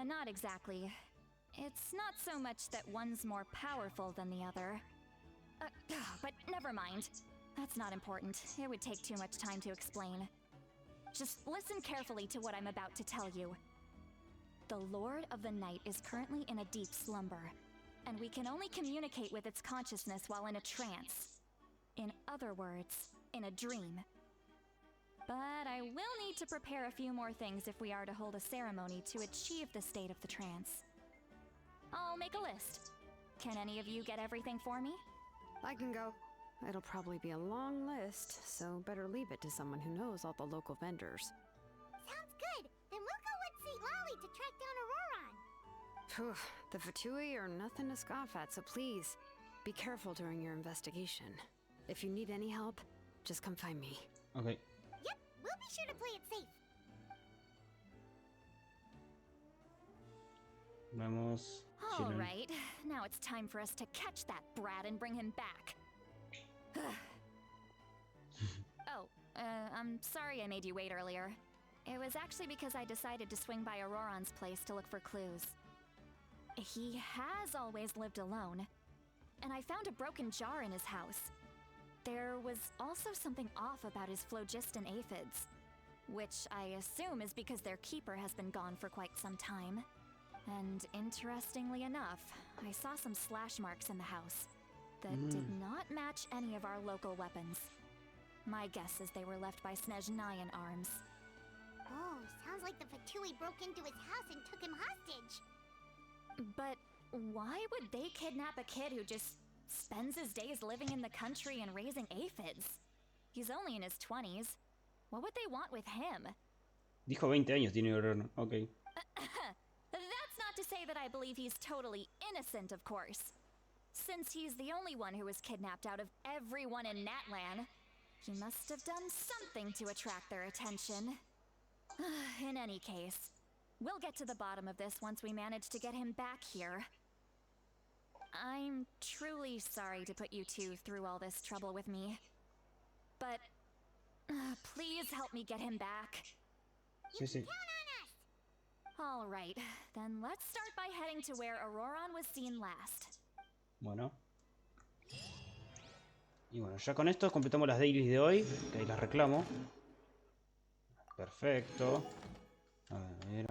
Not exactly. It's not so much that one's more powerful than the other. But never mind. That's not important. It would take too much time to explain. Just listen carefully to what I'm about to tell you. The Lord of the Night is currently in a deep slumber, and we can only communicate with its consciousness while in a trance. In other words, in a dream. But I will need to prepare a few more things if we are to hold a ceremony to achieve the state of the trance. I'll make a list. Can any of you get everything for me? I can go. It'll probably be a long list, so better leave it to someone who knows all the local vendors. Sounds good. Then we'll go with St. Lolly to track down Auroron. Phew, the Fatui are nothing to scoff at, so please, be careful during your investigation. If you need any help, just come find me. Ok. Yep, we'll be sure to play it safe. Vamos. All right, now it's time for us to catch that brat and bring him back. I'm sorry I made you wait earlier. It was actually because I decided to swing by Auroron's place to look for clues. He has always lived alone, and I found a broken jar in his house. There was also something off about his phlogiston aphids, which I assume is because their keeper has been gone for quite some time. And interestingly enough, I saw some slash marks in the house that did not match any of our local weapons. My guess is they were left by Snezhnayan arms. Oh, sounds like the Fatui broke into his house and took him hostage. But why would they kidnap a kid who just spends his days living in the country and raising aphids? He's only in his 20s. What would they want with him? Dijo 20 años tiene Auroron. Ok. That's not to say that I believe he's totally innocent, of course. Since he's the only one who was kidnapped out of everyone in Natlan, he must have done something to attract their attention. In any case, we'll get to the bottom of this once we manage to get him back here. I'm truly sorry to put you two through all this trouble with me. But please help me get him back. Sí, sí. All right, then let's start by heading to where Auroron was seen last. Bueno. Y bueno, ya con esto completamos las dailies de hoy. Que ahí las reclamo. Perfecto. A ver,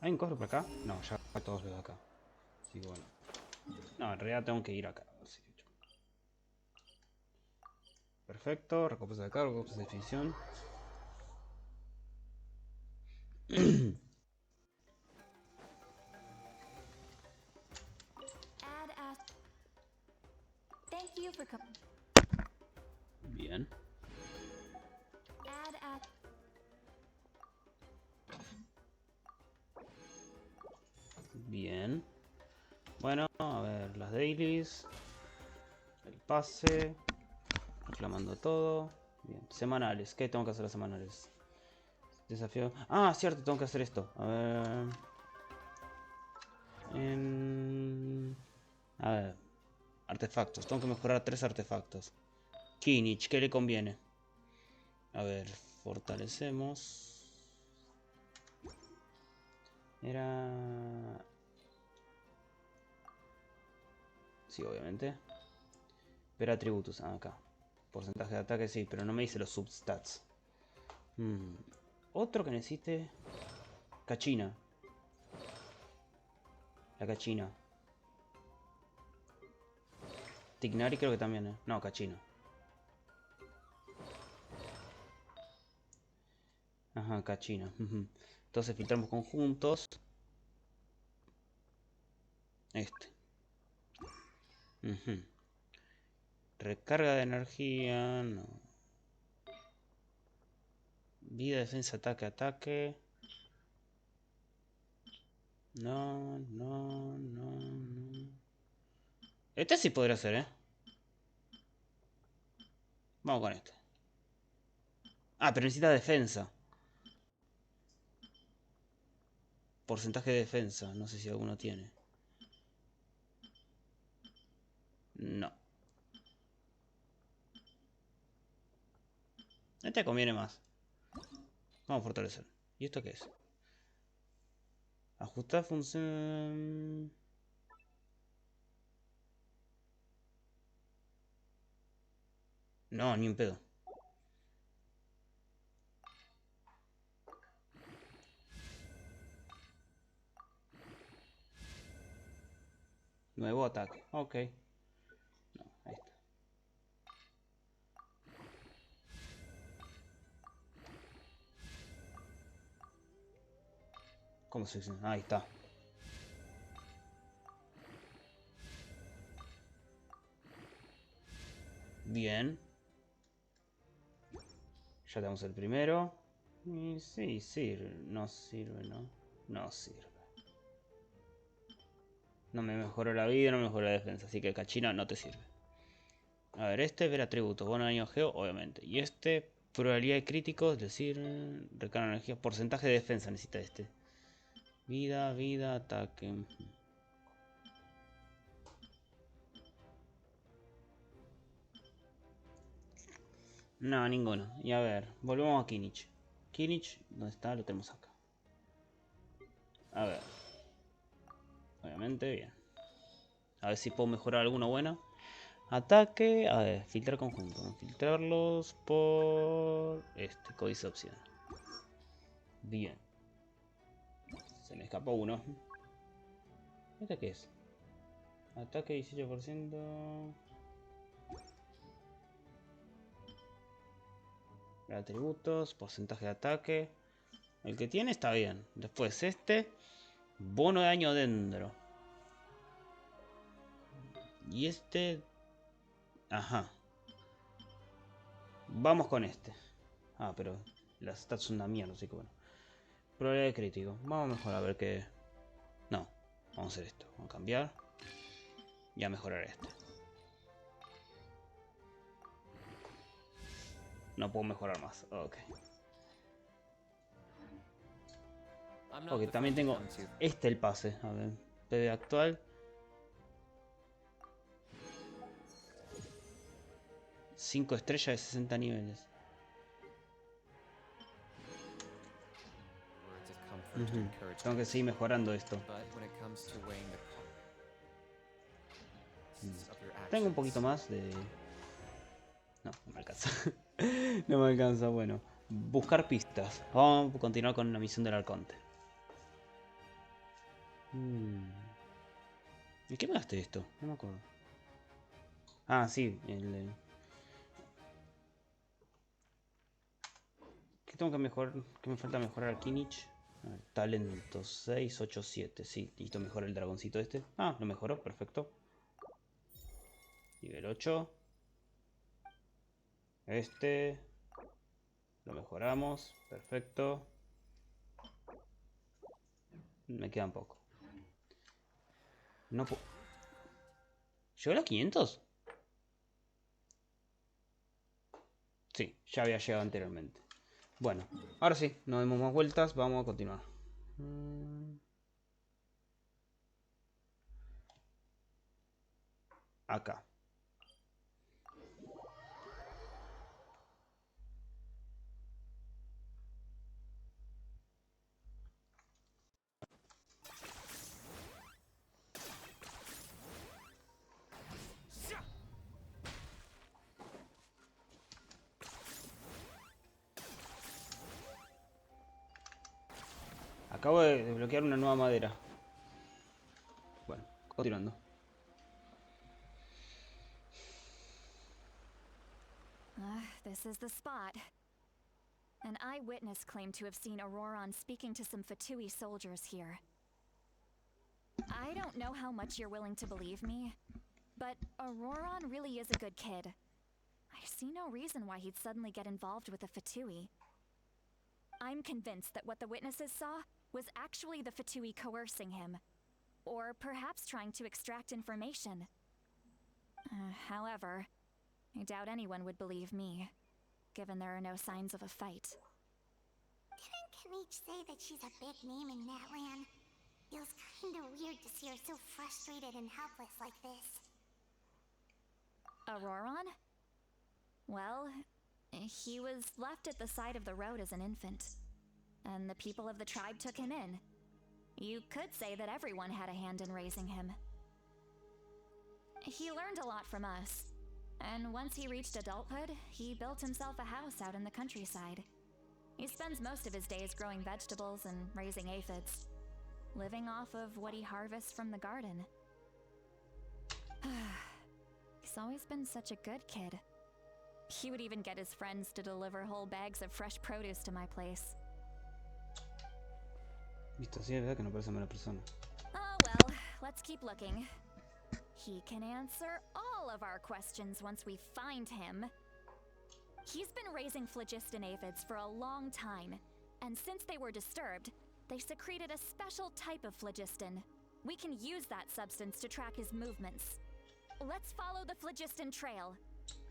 ¿Hay un cofre por acá? No, ya todos los de acá. Así que bueno. No, en realidad tengo que ir acá. Así que perfecto, recompensa de cargo, recompensa de definición. Add as. Thank you for Bien. add as. Bien. Bueno, a ver, las dailies. El pase. Reclamando todo. Bien. Semanales. ¿Qué tengo que hacer las semanales? Desafío. Ah, cierto, tengo que hacer esto. A ver. A ver. Artefactos. Tengo que mejorar 3 artefactos. Kinich, ¿qué le conviene? A ver, fortalecemos. Era... Sí, obviamente. Pero atributos, acá. Porcentaje de ataque, sí, pero no me dice los substats. Otro que necesite... Cachina. La cachina. Tignari creo que también, ¿eh? No, cachina. Ajá, cachina. Entonces filtramos conjuntos. Este. Recarga de energía. No. Vida, defensa, ataque, ataque. No, no, no, no. Este sí podría ser, ¿eh? Vamos con este. Ah, pero necesita defensa. Porcentaje de defensa. No sé si alguno tiene. No. Este conviene más. Vamos a fortalecer. ¿Y esto qué es? Ajustar función... No, ni un pedo. Nuevo ataque. Ok. No, ahí está. ¿Cómo se dice? Ahí está. Bien. Ya tenemos el primero. Y sí, sirve. No sirve, ¿no? No sirve. No me mejoró la vida, no me mejoró la defensa. Así que cachina no te sirve. A ver, este ver atributos. Bueno, daño geo, obviamente. Y este, probabilidad de críticos, es decir, recarga de energía. Porcentaje de defensa necesita este. Vida, vida, ataque. No, ninguno. Y a ver, volvemos a Kinich. Kinich, ¿dónde está? Lo tenemos acá. A ver. Obviamente, bien. A ver si puedo mejorar alguna buena. Ataque. A ver, filtrar conjunto. Filtrarlos por... Este, códice opción. Bien. Se me escapó uno. ¿Este qué es? Ataque 18%. Atributos, porcentaje de ataque. El que tiene está bien. Después este. Bono de daño dentro. Y este... Ajá. Vamos con este. Ah, pero las stats son una mierda, así que bueno. Probabilidad de crítico. Vamos mejor a ver qué... No. Vamos a hacer esto. Vamos a cambiar. Y a mejorar este. No puedo mejorar más. Ok. Ok, también tengo este el pase. A ver. PB actual. 5 estrellas de 60 niveles. Tengo que seguir mejorando esto. Tengo un poquito más de... No, no me alcanza. No me alcanza, bueno. Buscar pistas. Vamos a continuar con la misión del arconte. Hmm. ¿Y qué me daste esto? No me acuerdo. Ah, sí, ¿qué tengo que mejorar? ¿Qué me falta mejorar a Kinich? Talento 687. Sí, listo, mejora el dragoncito este. Ah, lo mejoró, perfecto. Nivel 8. Este. Lo mejoramos, perfecto. Me quedan poco. No puedo. ¿Llegó a los 500? Sí, ya había llegado anteriormente. Bueno, ahora sí, no demos más vueltas, vamos a continuar. Acá. Acabo de desbloquear una nueva madera. Bueno, continuando. This is the spot. An eyewitness claimed to have seen Auroron speaking to some Fatui soldiers here. I don't know how much you're willing to believe me, but Auroron really is a good kid. I see no reason why he'd suddenly get involved with the Fatui. I'm convinced that what the witnesses saw was actually the Fatui coercing him, or perhaps trying to extract information. However, I doubt anyone would believe me, given there are no signs of a fight. Didn't Kanich say that she's a big name in Natlan? Feels kinda weird to see her so frustrated and helpless like this. Auroron? Well, he was left at the side of the road as an infant, and the people of the tribe took him in. You could say that everyone had a hand in raising him. He learned a lot from us, and once he reached adulthood, he built himself a house out in the countryside. He spends most of his days growing vegetables and raising aphids, living off of what he harvests from the garden. He's always been such a good kid. He would even get his friends to deliver whole bags of fresh produce to my place. Listo, sí, es verdad que no parece mala persona. Oh well, let's keep looking. He can answer all of our questions once we find him. He's been raising phlogiston aphids for a long time, and since they were disturbed, they secreted a special type of phlogiston. We can use that substance to track his movements. Let's follow the phlogiston trail.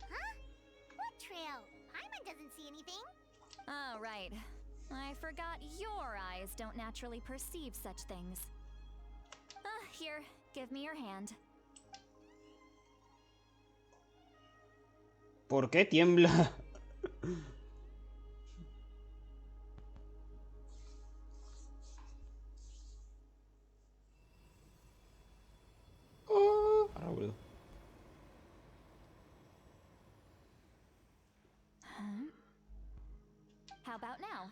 Huh? What trail? Paimon doesn't see anything. Oh, right. I forgot your eyes don't naturally perceive such things. Here, give me your hand. ¿Por qué tiembla? Oh, ahora boludo. How about now?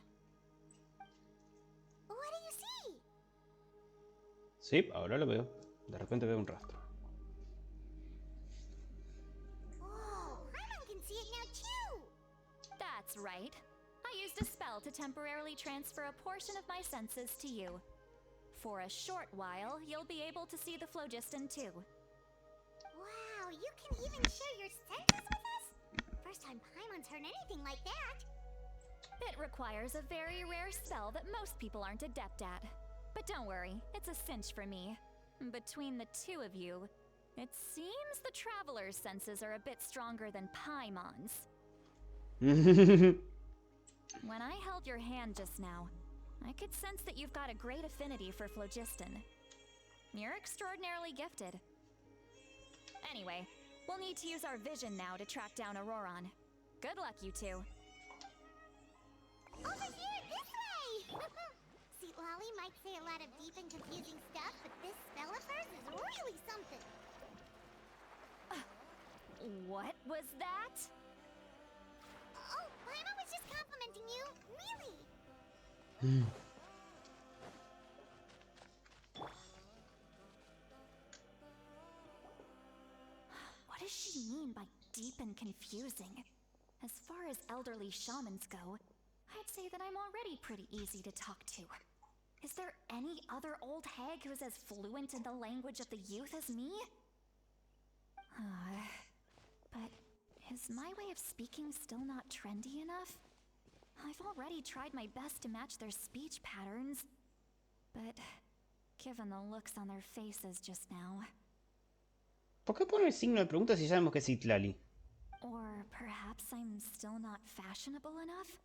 What do you see? Sí, ahora lo veo. De repente veo un rastro. Whoa, Paimon can see it now too! That's right. I used a spell to temporarily transfer a portion of my senses to you. For a short while, you'll be able to see the phlogiston too. Wow, you can even share your senses with us? First time Paimon's heard anything like that. It requires a very rare spell that most people aren't adept at. But don't worry, it's a cinch for me. Between the two of you, it seems the Traveler's senses are a bit stronger than Paimon's. When I held your hand just now, I could sense that you've got a great affinity for phlogiston. You're extraordinarily gifted. Anyway, we'll need to use our vision now to track down Auroron. Good luck, you two. Over here, this way! See, Lolly might say a lot of deep and confusing stuff, but this spell of hers is really something. What was that? Oh, Paimon was just complimenting you. Really? deep and confusing. As far as elderly shamans go, I'd say that I'm already pretty easy to talk to. Is there any other old hag who's as fluent in the language of the youth as me? But is my way of speaking still not trendy enough? I've already tried my best to match their speech patterns. But given the looks on their faces just now... ¿Por qué pone el signo de pregunta si sabemos que es Itlali? Or perhaps I'm still not fashionable enough?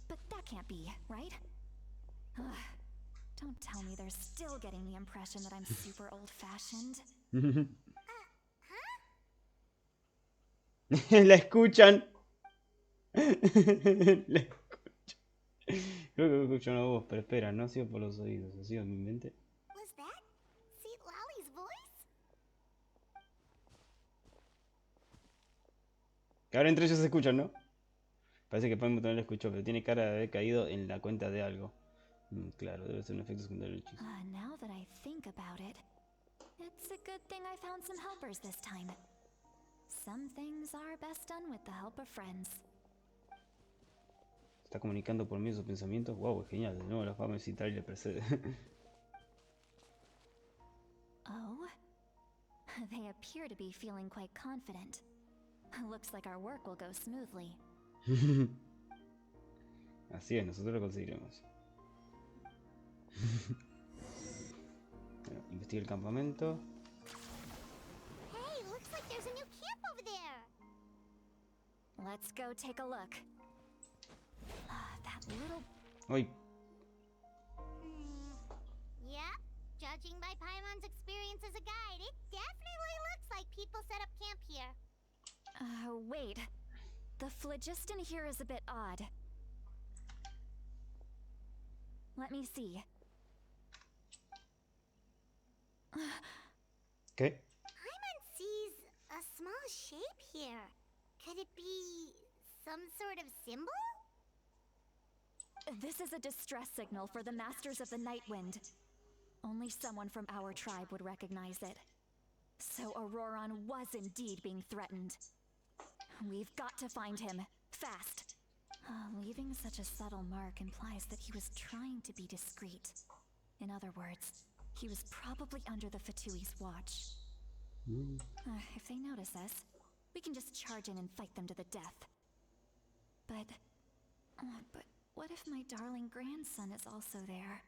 But that can't be, right? Ugh. Don't tell me they're still getting the impression that I'm super old-fashioned. La escuchan. La escuchan. Creo que escucho una voz, pero espera, no ha sido por los oídos, ha sido en mi mente. Was that Seat Lolly's voice? Que ahora entre ellos se escuchan, ¿no? Parece que Paimon también lo escuchó, pero tiene cara de haber caído en la cuenta de algo. Claro, debe ser un efecto secundario del hechizo. Now that I think about it, it's a good thing I found some helpers this time. Some things are best done with the help of friends. ¿Está comunicando por medio de sus pensamientos? Wow, es genial. De nuevo la fama de citar y le precede. Oh? They appear to be feeling quite confident. Looks like our work will go smoothly. Así es, nosotros lo conseguiremos. Bueno, investiga el campamento. Hey, looks like there's a new camp over there. Let's go take a look. That little... ¡Uy! Yeah, judging by Paimon's experience as a guide, it definitely looks like people set up camp here. Wait. The phlogiston here is a bit odd. Let me see. ¿Qué? Paimon sees a small shape here. Could it be some sort of symbol? This is a distress signal for the Masters of the Night Wind. Only someone from our tribe would recognize it. So Auroron was indeed being threatened. We've got to find him, fast. Leaving such a subtle mark implies that he was trying to be discreet. In other words, he was probably under the Fatui's watch. If they notice us, we can just charge in and fight them to the death. But what if my darling grandson is also there?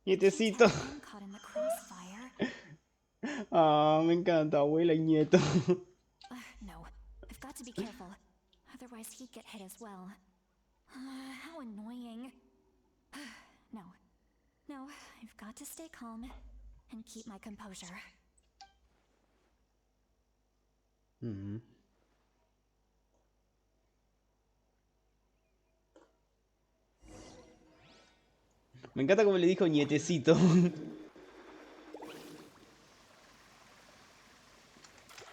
Nietecito. I'm caught in the crossfire. Ah, me encanta, abuela y nieto. No, I've got to be careful. Otherwise he'd get hit as well. How annoying. No, I've got to stay calm and keep my composure. Me encanta como le dijo nietecito.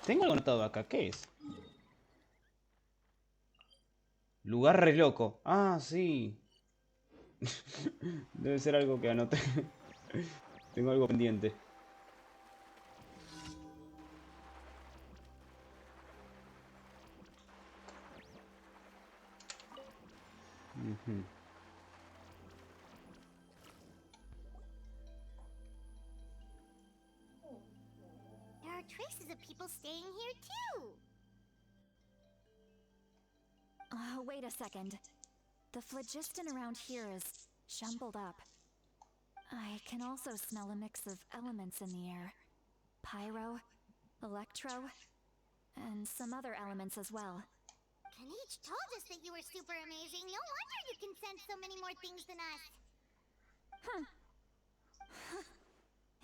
Tengo algo anotado acá, ¿qué es? Lugar re loco. Ah, sí. Debe ser algo que anoté. Tengo algo pendiente. There are traces of people staying here too. Wait a second. The phlogiston around here is jumbled up. I can also smell a mix of elements in the air. Pyro, electro, and some other elements as well. Kanich told us that you were super amazing. No wonder you can sense so many more things than us.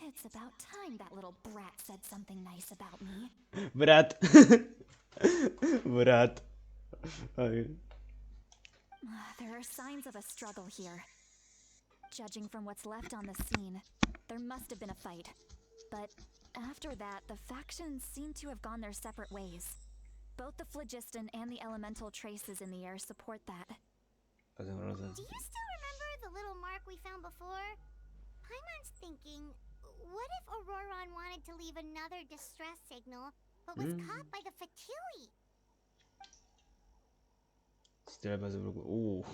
It's about time that little brat said something nice about me. Brat. Brat. A ver. There are signs of a struggle here. Judging from what's left on the scene, there must have been a fight. But after that, the factions seem to have gone their separate ways. Both the phlogiston and the elemental traces in the air support that. Do you still remember the little mark we found before? Paimon's thinking, what if Auroron wanted to leave another distress signal, but was caught by the Fatui? Si te la pasas por...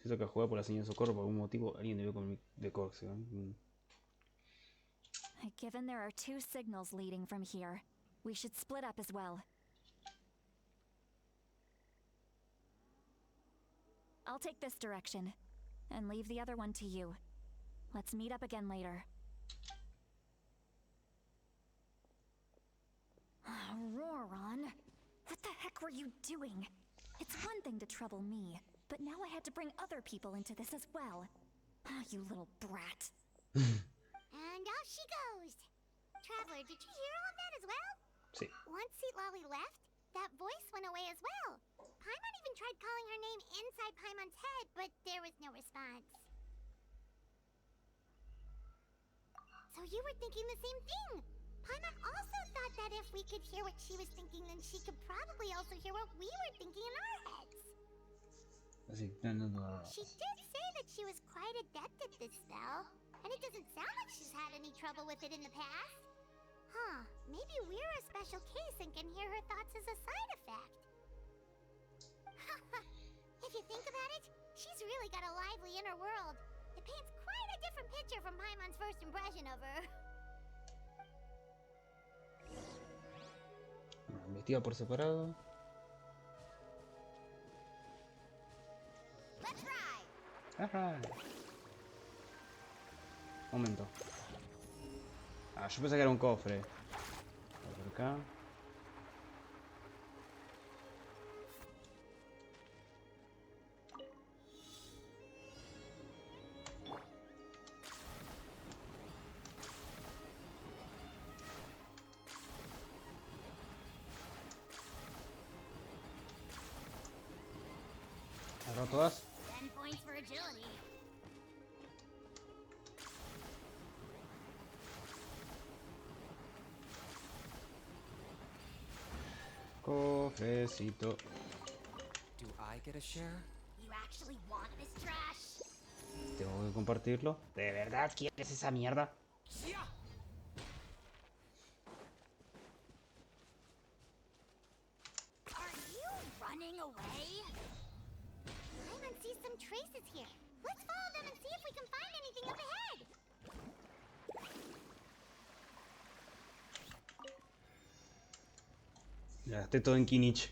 Si toca jugar por la señal de socorro por algún motivo, alguien debe comer de Corx. Given there are 2 signals leading from here, we should split up as well. I'll take this direction, and leave the other one to you. Let's meet up again later. Roran, what the heck were you doing? It's one thing to trouble me, but now I had to bring other people into this as well. You little brat. And off she goes. Traveler, did you hear all of that as well? Sí. Once Seat Lolly left, that voice went away as well. Paimon even tried calling her name inside Paimon's head, but there was no response. So you were thinking the same thing. Paimon also thought that if we could hear what she was thinking, then she could probably also hear what we were thinking in our heads. Así, no. She did say that she was quite adept at this spell, and it doesn't sound like she's had any trouble with it in the past. Huh, maybe we're a special case and can hear her thoughts as a side effect. If you think about it, she's really got a lively inner world. It paints quite a different picture from Paimon's first impression of her. Investiga por separado. Let's ride! Ajá. Momento. Yo pensé que era un cofre. Por acá. ¿Agarró todas? 10 points for agility. Cofrecito. Do I get a share? You actually want this trash? Tengo que compartirlo. ¿De verdad quieres esa mierda? Are you running away? Paimon sees some traces here. Let's follow them and see if we can find anything up ahead. Ya gasté todo en Kinich.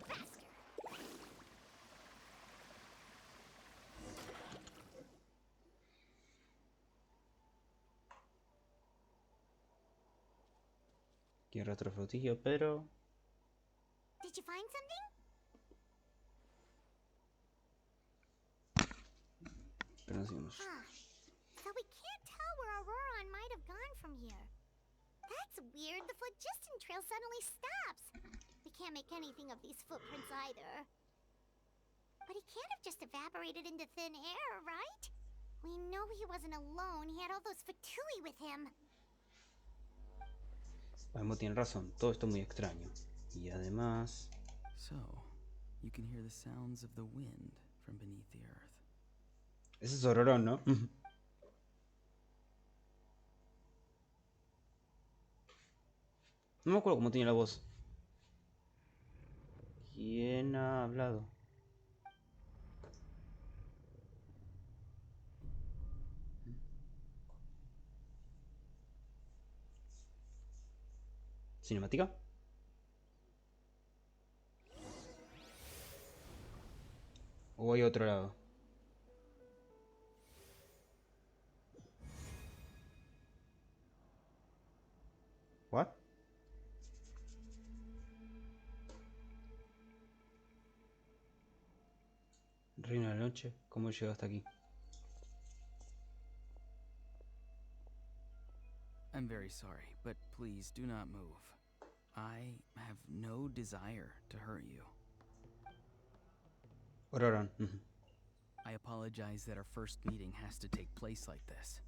Faster. Quiero otro frutillo, pero... Did you find something? Pero no sigamos. So we can't tell where Auroran might have gone from here. That's weird. The phlogiston trail suddenly stops. We can't make anything of these footprints either. But he can't have just evaporated into thin air, right? We know he wasn't alone. He had all those Fatui with him. Paimon tiene razón, todo esto es muy extraño. Y además... So, you can hear the sounds of the wind from beneath the earth. Ese es Ororón, ¿no? No me acuerdo cómo tiene la voz. ¿Quién ha hablado? ¿Cinemática? ¿O hay otro lado? ¿What? Reino de la noche, ¿cómo he llegado hasta aquí? I'm very sorry, but please do not move. I have no desire to hurt you. Ororón. I apologize that our first meeting has to take place like this.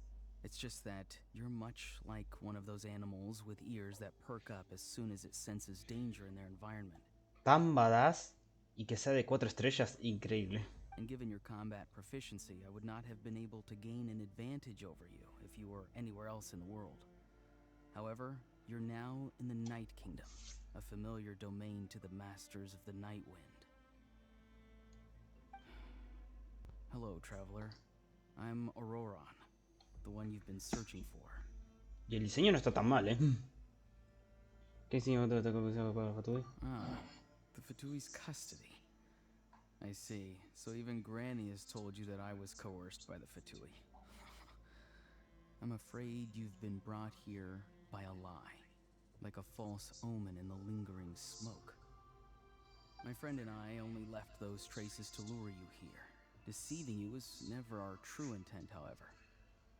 It's just that you're much like one of those animals with ears that perk up as soon as it senses danger in their environment. Tan badass y que sea de 4 estrellas, increíble. And given your combat proficiency, I would not have been able to gain an advantage over you if you were anywhere else in the world. However, you're now in the Night Kingdom, a familiar domain to the masters of the Night Wind. Hello, traveler. I'm Auroron, the one you've been searching for. Y el diseño no está tan mal, ¿eh? ¿Qué diseño te comenzó para Fatui? Ah, the Fatui's custody. I see. So even Granny has told you that I was coerced by the Fatui. I'm afraid you've been brought here by a lie, like a false omen in the lingering smoke. My friend and I only left those traces to lure you here. Deceiving you was never our true intent, however.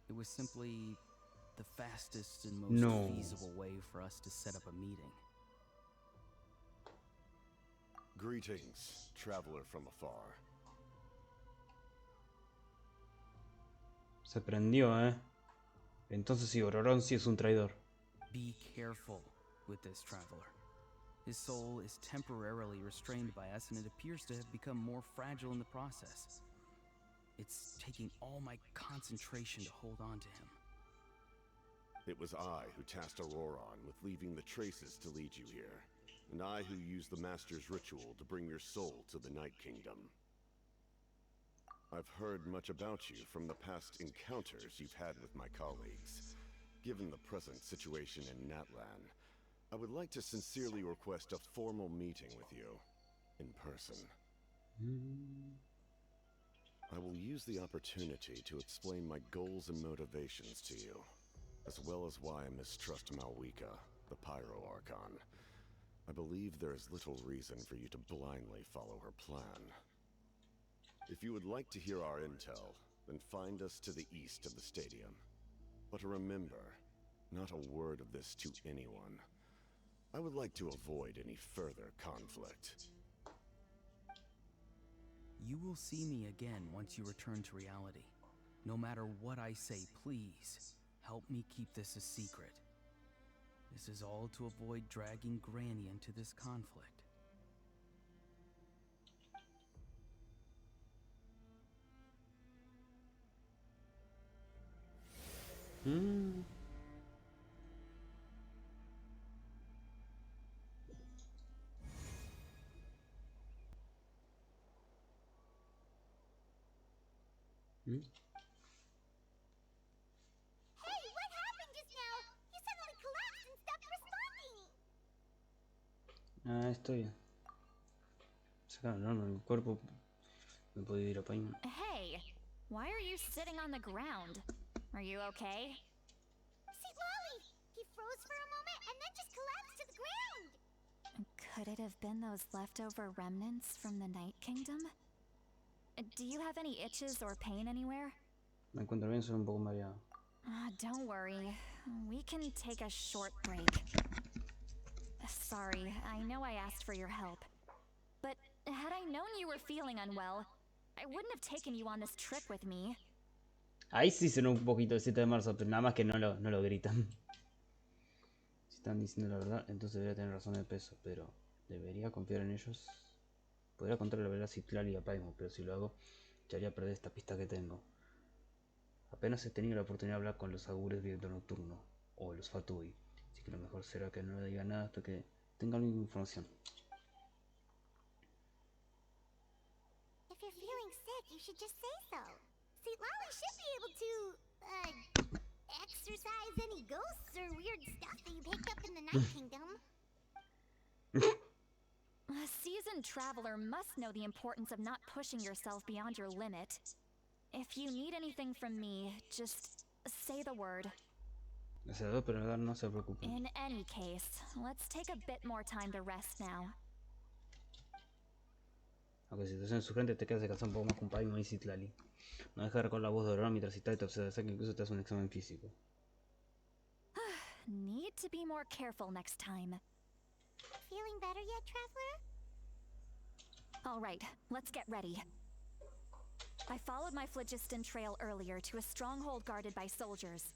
It was simply the fastest and most feasible way for us to set up a meeting. Greetings, traveler from afar. Se prendió, Entonces sí, Auroron sí es un traidor. Be careful with this traveler. His soul is temporarily restrained by us, and it appears to have become more fragile in the process. It's taking all my concentration to hold on to him. It was I who tasked Auroron with leaving the traces to lead you here, and I who used the Master's ritual to bring your soul to the Night Kingdom. I've heard much about you from the past encounters you've had with my colleagues. Given the present situation in Natlan, I would like to sincerely request a formal meeting with you, in person. I will use the opportunity to explain my goals and motivations to you, as well as why I mistrust Malwika, the Pyro Archon. I believe there is little reason for you to blindly follow her plan. If you would like to hear our intel, then find us to the east of the stadium. But remember, not a word of this to anyone. I would like to avoid any further conflict. You will see me again once you return to reality. No matter what I say, please, help me keep this a secret. This is all to avoid dragging Granny into this conflict. Hey, what happened just now? You suddenly collapsed and stopped responding. Ah, estoy. No, el cuerpo me puede ir a paño. Hey, why are you sitting on the ground? Are you okay? See, Lolly, he froze for a moment and then just collapsed to the ground. Could it have been those leftover remnants from the Night Kingdom? Do you have any itches or pain anywhere? Me encuentro bien, soy un poco mareado. Don't worry. We can take a short break. Sorry, I know I asked for your help. But had I known you were feeling unwell, I wouldn't have taken you on this trip with me. Ahí sí sonó un poquito el 7 de marzo, pero nada más que no lo gritan. Si están diciendo la verdad, entonces debería tener razón de peso, pero ¿debería confiar en ellos? Podría contar la verdad a Citlali y a Paimon, pero si lo hago, echaría a perder esta pista que tengo. Apenas he tenido la oportunidad de hablar con los augures viento nocturno, o los Fatui, así que lo mejor será que no le diga nada hasta que tenga alguna información. If you're feeling sick, you should just say so. See, Lolly should be able to, exorcise any ghosts or weird stuff that you picked up in the Night Kingdom. A seasoned traveler must know the importance of not pushing yourself beyond your limit. If you need anything from me, just say the word. Pero no se preocupen. In any case, let's take a bit more time to rest now. Aunque si te suena su frente te quedas descansando un poco más con Paimon y Citlali. No dejar con la voz de Auroron mientras Citlali te observa, que incluso te hace un examen físico. Need to be more careful next time. Feeling better yet, traveler? All right, let's get ready. I followed my phlogiston trail earlier to a stronghold guarded by soldiers.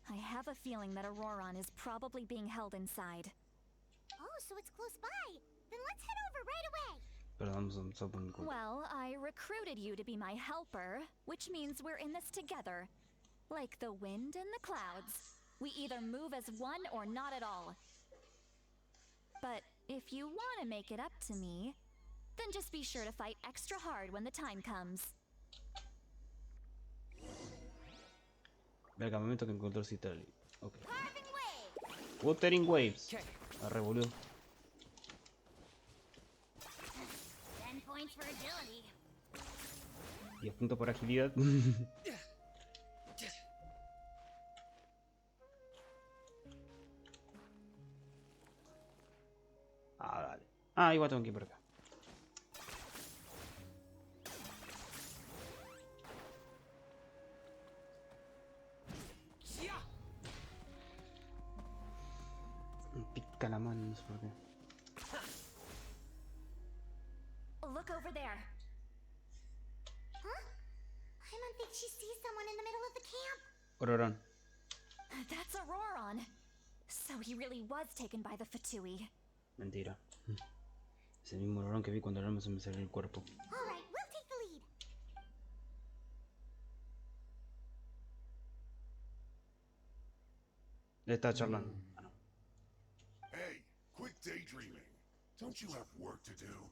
I have a feeling that Auroron is probably being held inside. Oh, so it's close by. Then let's head over right away. Perdón, Well, I recruited you to be my helper, which means we're in this together. Like the wind and the clouds. We either move as one or not at all. But If you want to make it up to me, then just be sure to fight extra hard when the time comes. Ve al campamento que encontró Citadel. Ok. Carving way. Wuthering Waves. Arre, boludo. 10 points for agility. 10 puntos por agilidad. Ah, dale. Ah, igual tengo que ir por acá. Me pica la mano, no sé por qué. Look over there. Huh? I don't think she sees someone in the middle of the camp. Ororón. That's Auroron. So he really was taken by the Fatui. Mentira. Es el mismo Ororón que vi cuando el arma se me salió el cuerpo. All right, we'll take the lead. Le está charlando. Ah, no. Hey, quit daydreaming. Don't you have work to do?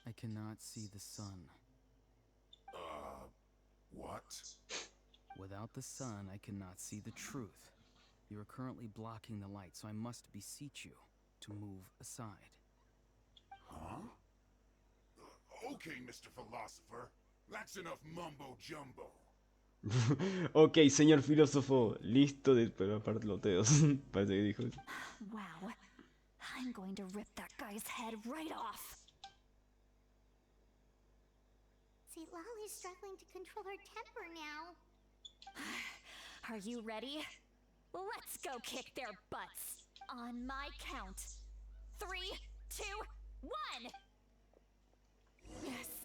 I cannot see the sun. What? Without the sun, I cannot see the truth. You are currently blocking the light, so I must beseech you to move aside. Huh? Okay, Mr. Philosopher. That's enough mumbo jumbo. Ok, señor filósofo. Listo de para parloteos. Parece que dijo eso. Wow. I'm going to rip that guy's head right off. Lolly is struggling to control her temper now. Are you ready? Let's go kick their butts. On my count. 3, 2, 1!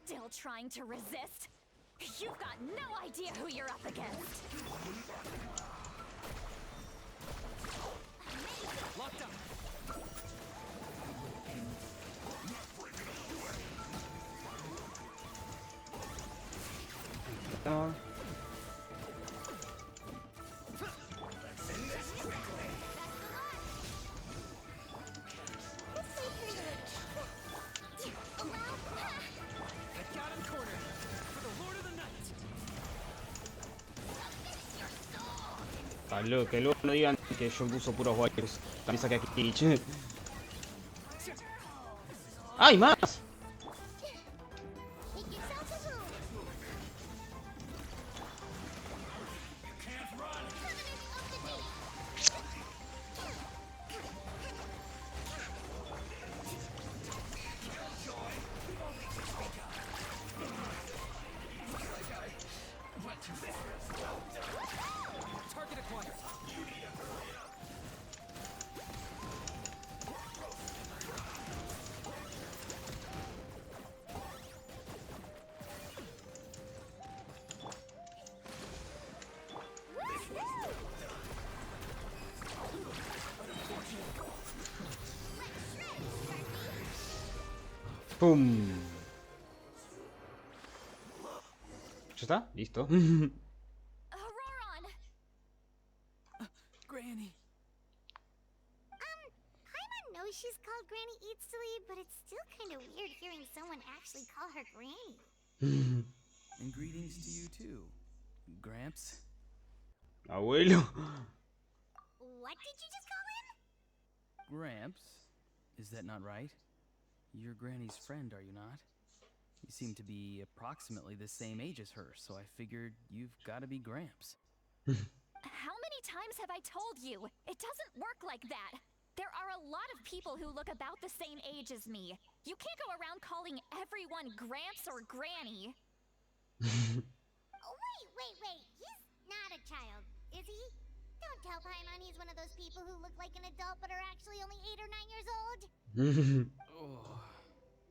Still trying to resist? You've got no idea who you're up against. Locked up. Ah. I got him cornered. For the Lord of the Night. Que luego no digan que yo uso puros wires. También saqué aquí, che. ¡Hay más! Make yourself a move. Covenant of the Deep. Target acquired. ¡Pum! ¿Ya está? Listo. Auroron! Granny! Paimon knows she's called Granny Eats to Lead, but it's still kind of weird hearing someone actually call her Granny. And greetings to you too, Gramps. Abuelo. What did you just call him? Gramps? Is that not right? You're Granny's friend, are you not? You seem to be approximately the same age as her, so I figured you've got to be Gramps. How many times have I told you? It doesn't work like that. There are a lot of people who look about the same age as me. You can't go around calling everyone Gramps or Granny. Oh, wait. He's not a child, is he? Don't tell Paimon he's one of those people who look like an adult but are actually only 8 or 9 years old. Oh,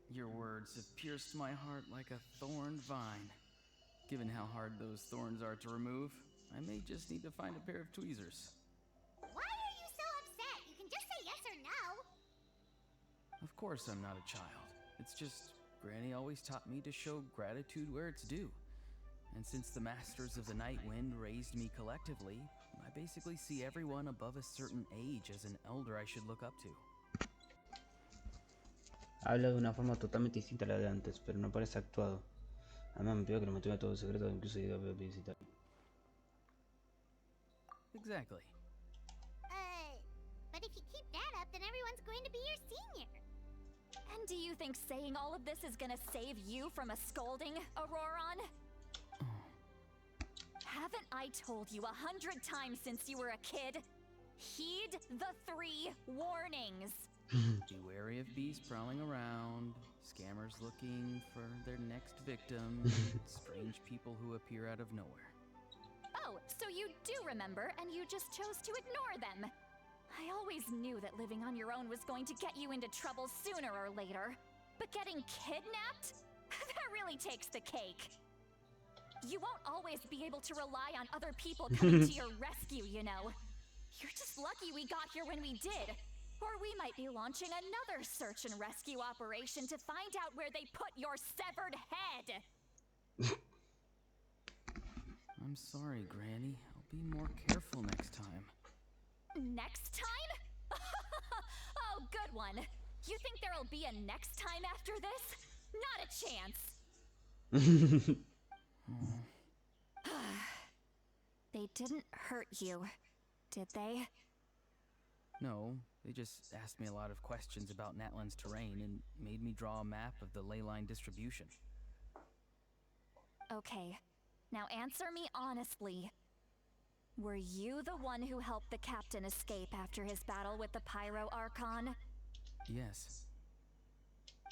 your words have pierced my heart like a thorn vine. Given how hard those thorns are to remove, I may just need to find a pair of tweezers. Why are you so upset? You can just say yes or no. Of course I'm not a child. It's just Granny always taught me to show gratitude where it's due. And since the Masters of the Night Wind raised me collectively, I basically see everyone above a certain age as an elder I should look up to. Habla de una forma totalmente distinta a la de antes, pero no parece actuado. Además me pidió que lo mantuviera todo secreto, incluso iba a visitar. Exactly. But if you keep that up, then everyone's going to be your senior. And do you think saying all of this is gonna save you from a scolding, Auroron? Haven't I told you 100 times since you were a kid? Heed the 3 warnings. Be wary of beasts prowling around, scammers looking for their next victim, and strange people who appear out of nowhere. Oh, so you do remember, and you just chose to ignore them. I always knew that living on your own was going to get you into trouble sooner or later. But getting kidnapped? That really takes the cake. You won't always be able to rely on other people coming to your rescue, you know. You're just lucky we got here when we did. Or we might be launching another search and rescue operation to find out where they put your severed head. I'm sorry, Granny. I'll be more careful next time. Next time? Oh, good one. You think there'll be a next time after this? Not a chance. They didn't hurt you, did they? No, they just asked me a lot of questions about Natlan's terrain and made me draw a map of the ley line distribution. Okay, now answer me honestly. Were you the one who helped the captain escape after his battle with the Pyro Archon? Yes.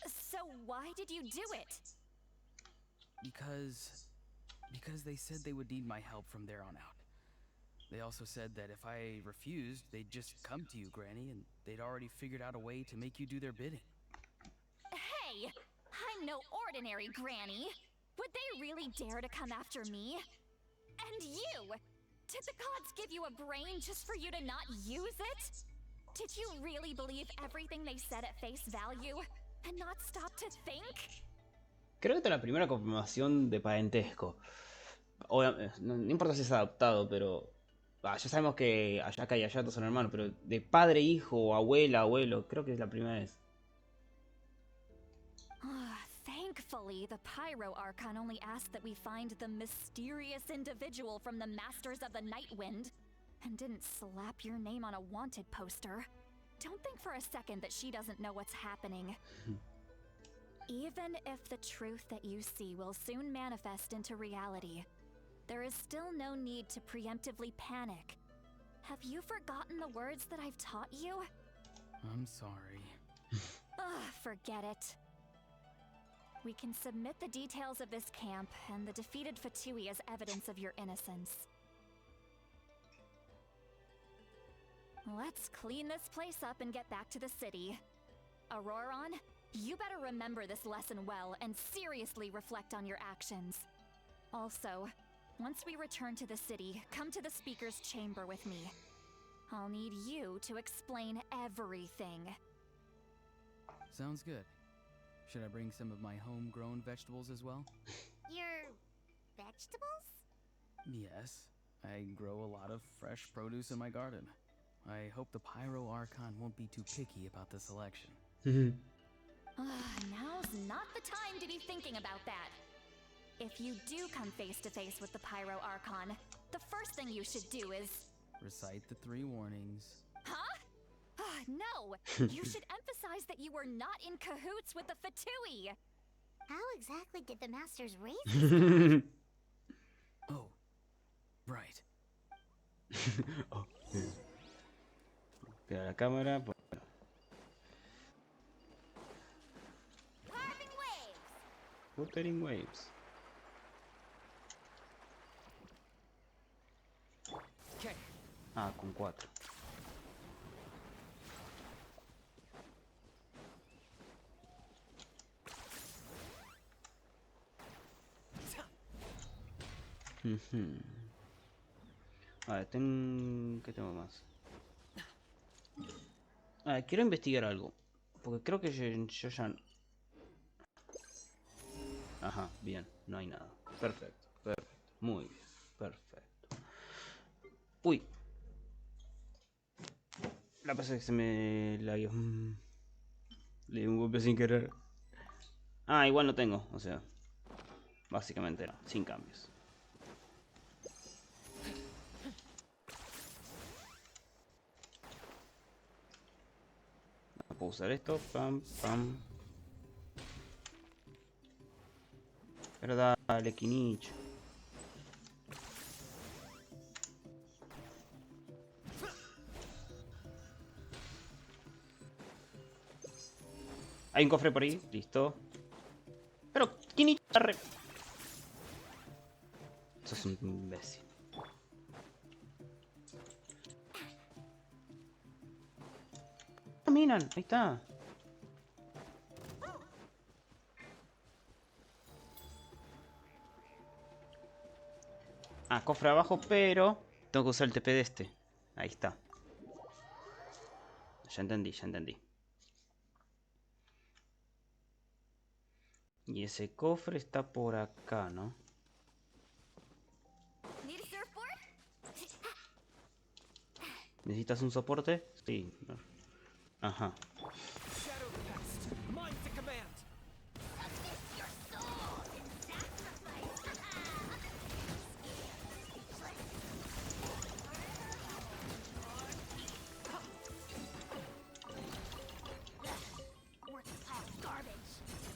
So why did you do it? Because they said they would need my help from there on out. They also said that if I refused, they'd just come to you, Granny, and they'd already figured out a way to make you do their bidding. Hey! I'm no ordinary Granny! Would they really dare to come after me? And you! Did the gods give you a brain just for you to not use it? Did you really believe everything they said at face value and not stop to think? Creo que esta es la primera confirmación de parentesco. No importa si es adoptado, pero... ya sabemos que Ayaka y Ayato son hermanos, pero de padre, hijo, o abuela, abuelo, creo que es la primera vez. Thankfully, the Pyro Archon only asked that we find the mysterious individual from the Masters of the Nightwind, and didn't slap your name on a wanted poster. Don't think for a second that she doesn't know what's happening. Even if the truth that you see will soon manifest into reality, there is still no need to preemptively panic. Have you forgotten the words that I've taught you? I'm sorry. Forget it. We can submit the details of this camp and the defeated Fatui as evidence of your innocence. Let's clean this place up and get back to the city. Auroron, you better remember this lesson well and seriously reflect on your actions. Also, once we return to the city, come to the speaker's chamber with me. I'll need you to explain everything. Sounds good. Should I bring some of my homegrown vegetables as well? Your vegetables? Yes. I grow a lot of fresh produce in my garden. I hope the Pyro Archon won't be too picky about the selection. Now's not the time to be thinking about that. If you do come face to face with the Pyro Archon, the first thing you should do is... Recite the 3 warnings. Huh? No! You should emphasize that you were not in cahoots with the Fatui! How exactly did the Masters raise this? Oh, right. Oh. Pero la cámara... Carving waves! Wuthering Waves. Okay. Ah, con 4. A ver, ¿qué tengo más? A ver, quiero investigar algo. Porque creo que yo ya... Ajá, bien, no hay nada. Perfecto, perfecto. Muy bien, perfecto. Uy. La pasa que se me lagueó. Le di un golpe sin querer. Ah, igual no tengo, o sea, básicamente no, sin cambios. Puedo usar esto, pam, pam. Pero dale, Kinich. Hay un cofre por ahí, listo. Pero, Kinich, arre. Sos un imbécil. Caminan, ahí está. Ah, cofre abajo, pero tengo que usar el TP de este. Ahí está. Ya entendí, ya entendí. Y ese cofre está por acá, ¿no? Need a surfboard? ¿Necesitas un soporte? Sí. Ajá. Shadow the past. Mind to command.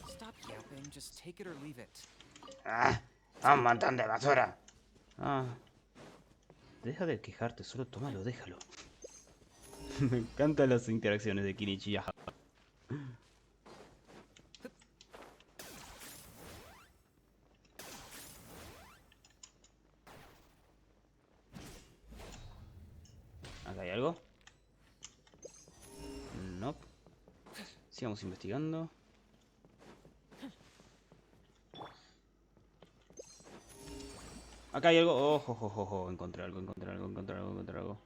Stop yapping, just take it or leave it. ¡Ah! ¡Un montón de basura! Ah. Deja de quejarte, solo tómalo, déjalo. Me encantan las interacciones de Kinichi y Aha. ¿Acá hay algo? No. Sigamos investigando. Acá hay algo. Ojo, ojo, ojo. Encontré algo, encontré algo, encontré algo, encontré algo.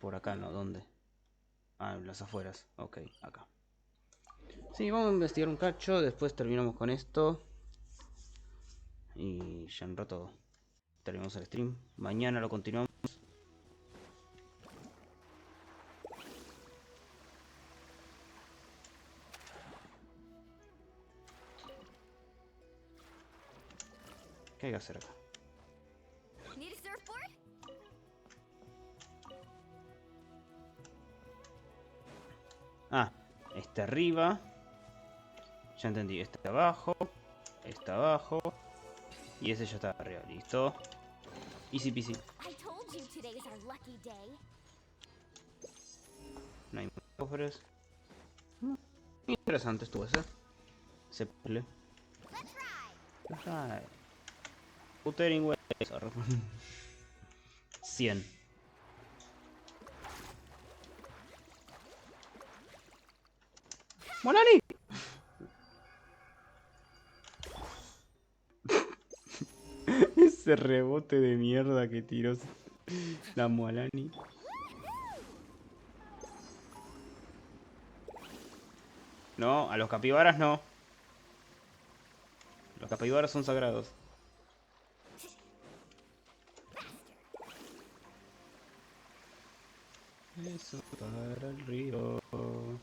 Por acá no, ¿dónde? Ah, en las afueras. Ok, acá. Sí, vamos a investigar un cacho. Después terminamos con esto. Y ya en rato terminamos el stream. Mañana lo continuamos. ¿Qué hay que hacer acá? Need a surfboard? Ah, este arriba. Ya entendí. Este abajo. Este abajo. Y ese ya está arriba. Listo. Easy peasy. I told you today's our lucky day. No hay más cofres. Interesante estuvo ese. Se puzzle. Let's ride. Right. Puttering way. 100. ¡Molani! Ese rebote de mierda que tiró la Molani. No, a los capibaras no. Los capibaras son sagrados. Eso para el río. ¡No,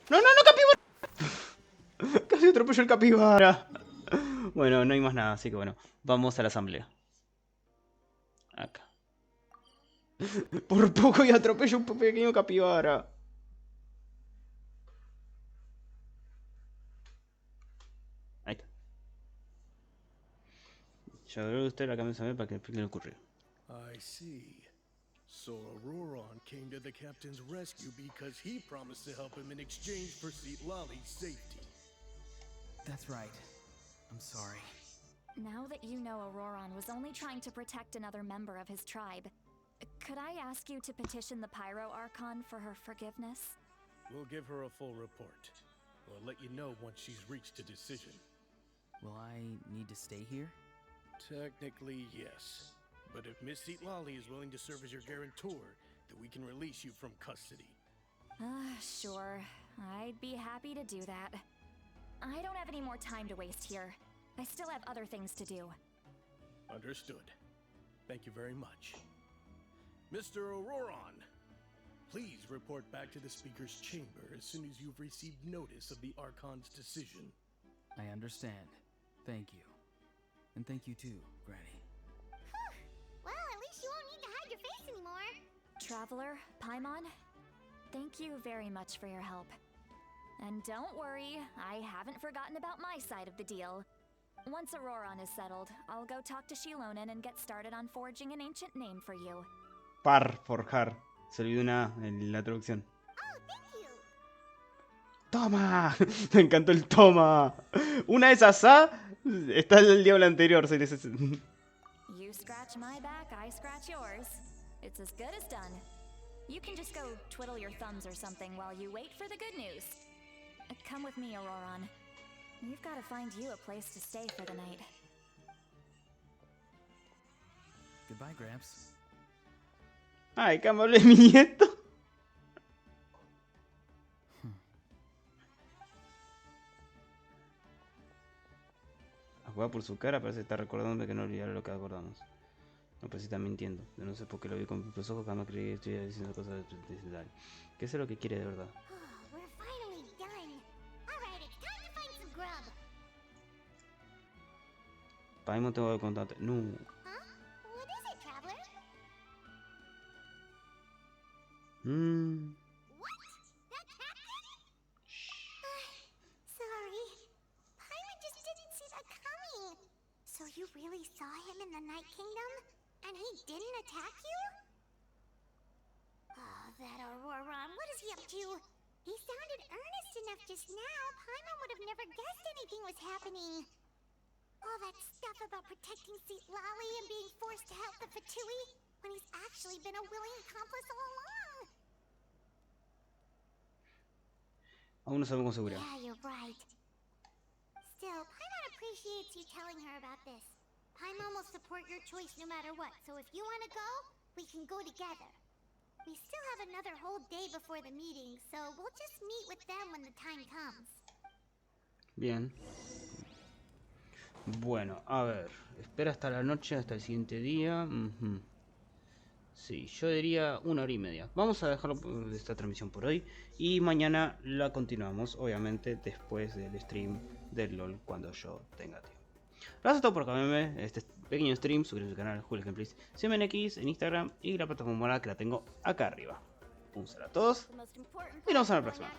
no, no, capibara! Casi atropello el capibara. Bueno, no hay más nada, así que bueno. Vamos a la asamblea. Acá. Por poco y atropello un pequeño capibara. Ahí está. Ya veo usted la camisa para que le explique lo que ocurrió. I see. So Auroron came to the captain's rescue because he promised to help him in exchange for Lolly's safety. That's right. I'm sorry. Now that you know Auroron was only trying to protect another member of his tribe, could I ask you to petition the Pyro Archon for her forgiveness? We'll give her a full report. We'll let you know once she's reached a decision. Will I need to stay here? Technically, yes. But if Miss Lolly is willing to serve as your guarantor, then we can release you from custody. Sure. I'd be happy to do that. I don't have any more time to waste here. I still have other things to do. Understood. Thank you very much. Mr. Auroron, Please report back to the Speaker's chamber as soon as you've received notice of the Archon's decision. I understand. Thank you. And thank you too, Granny. Well, at least you won't need to hide your face anymore. Traveler, Paimon, thank you very much for your help. And don't worry, I haven't forgotten about my side of the deal. Once Auroron is settled, I'll go talk to Shilonen and get started on forging an ancient name for you. Forjar. Se olvidó una en la traducción. Oh, thank you. ¡Toma! Me encantó el toma. Una de esas A está el diablo anterior. You scratch my back, I scratch yours. It's as good as done. You can just go twiddle your thumbs or something while you wait for the good news. Come with me, Auroron. We've got to find you a place to stay for the night. Goodbye, Gramps. Ay, qué amable mi nieto. A jugar por su cara parece estar recordando que no olvidara lo que acordamos. No, pues sí, también entiendo. Yo no sé por qué lo vi con mis propios ojos, jamás creí que estuviera diciendo cosas de tal. ¿Qué es lo que quiere de verdad? Oh, we're finally done. Alright, it's time to find some grub. Paimon, tengo que contarte. No. Huh? What is it, Traveler? What? That captain? Sorry. Paimon just didn't see that coming. So you really saw him in the Night Kingdom? And he didn't attack you? Oh, that Auroron. What is he up to? He sounded earnest enough just now. Paimon would have never guessed anything was happening. All that stuff about protecting Seat Lally and being forced to help the Fatui when he's actually been a willing accomplice all along. Aún no sabemos con seguridad. Yeah, you're right. Still, Paimon appreciates you telling her about this. Paimon will support your choice no matter what, so if you want to go, we can go together. We still have another whole day before the meeting, so we'll just meet with them when the time comes. Bien. Bueno, a ver. Espera hasta la noche, hasta el siguiente día. Sí, yo diría 1 hora y media. Vamos a dejarlo de esta transmisión por hoy. Y mañana la continuamos, obviamente, después del stream del LOL, cuando yo tenga tiempo. Gracias a todos por verme este pequeño stream. Suscríbete al canal Julio Gameplays CMNX en Instagram y la plataforma morada que la tengo acá arriba. Un saludo a todos y nos vemos en la próxima.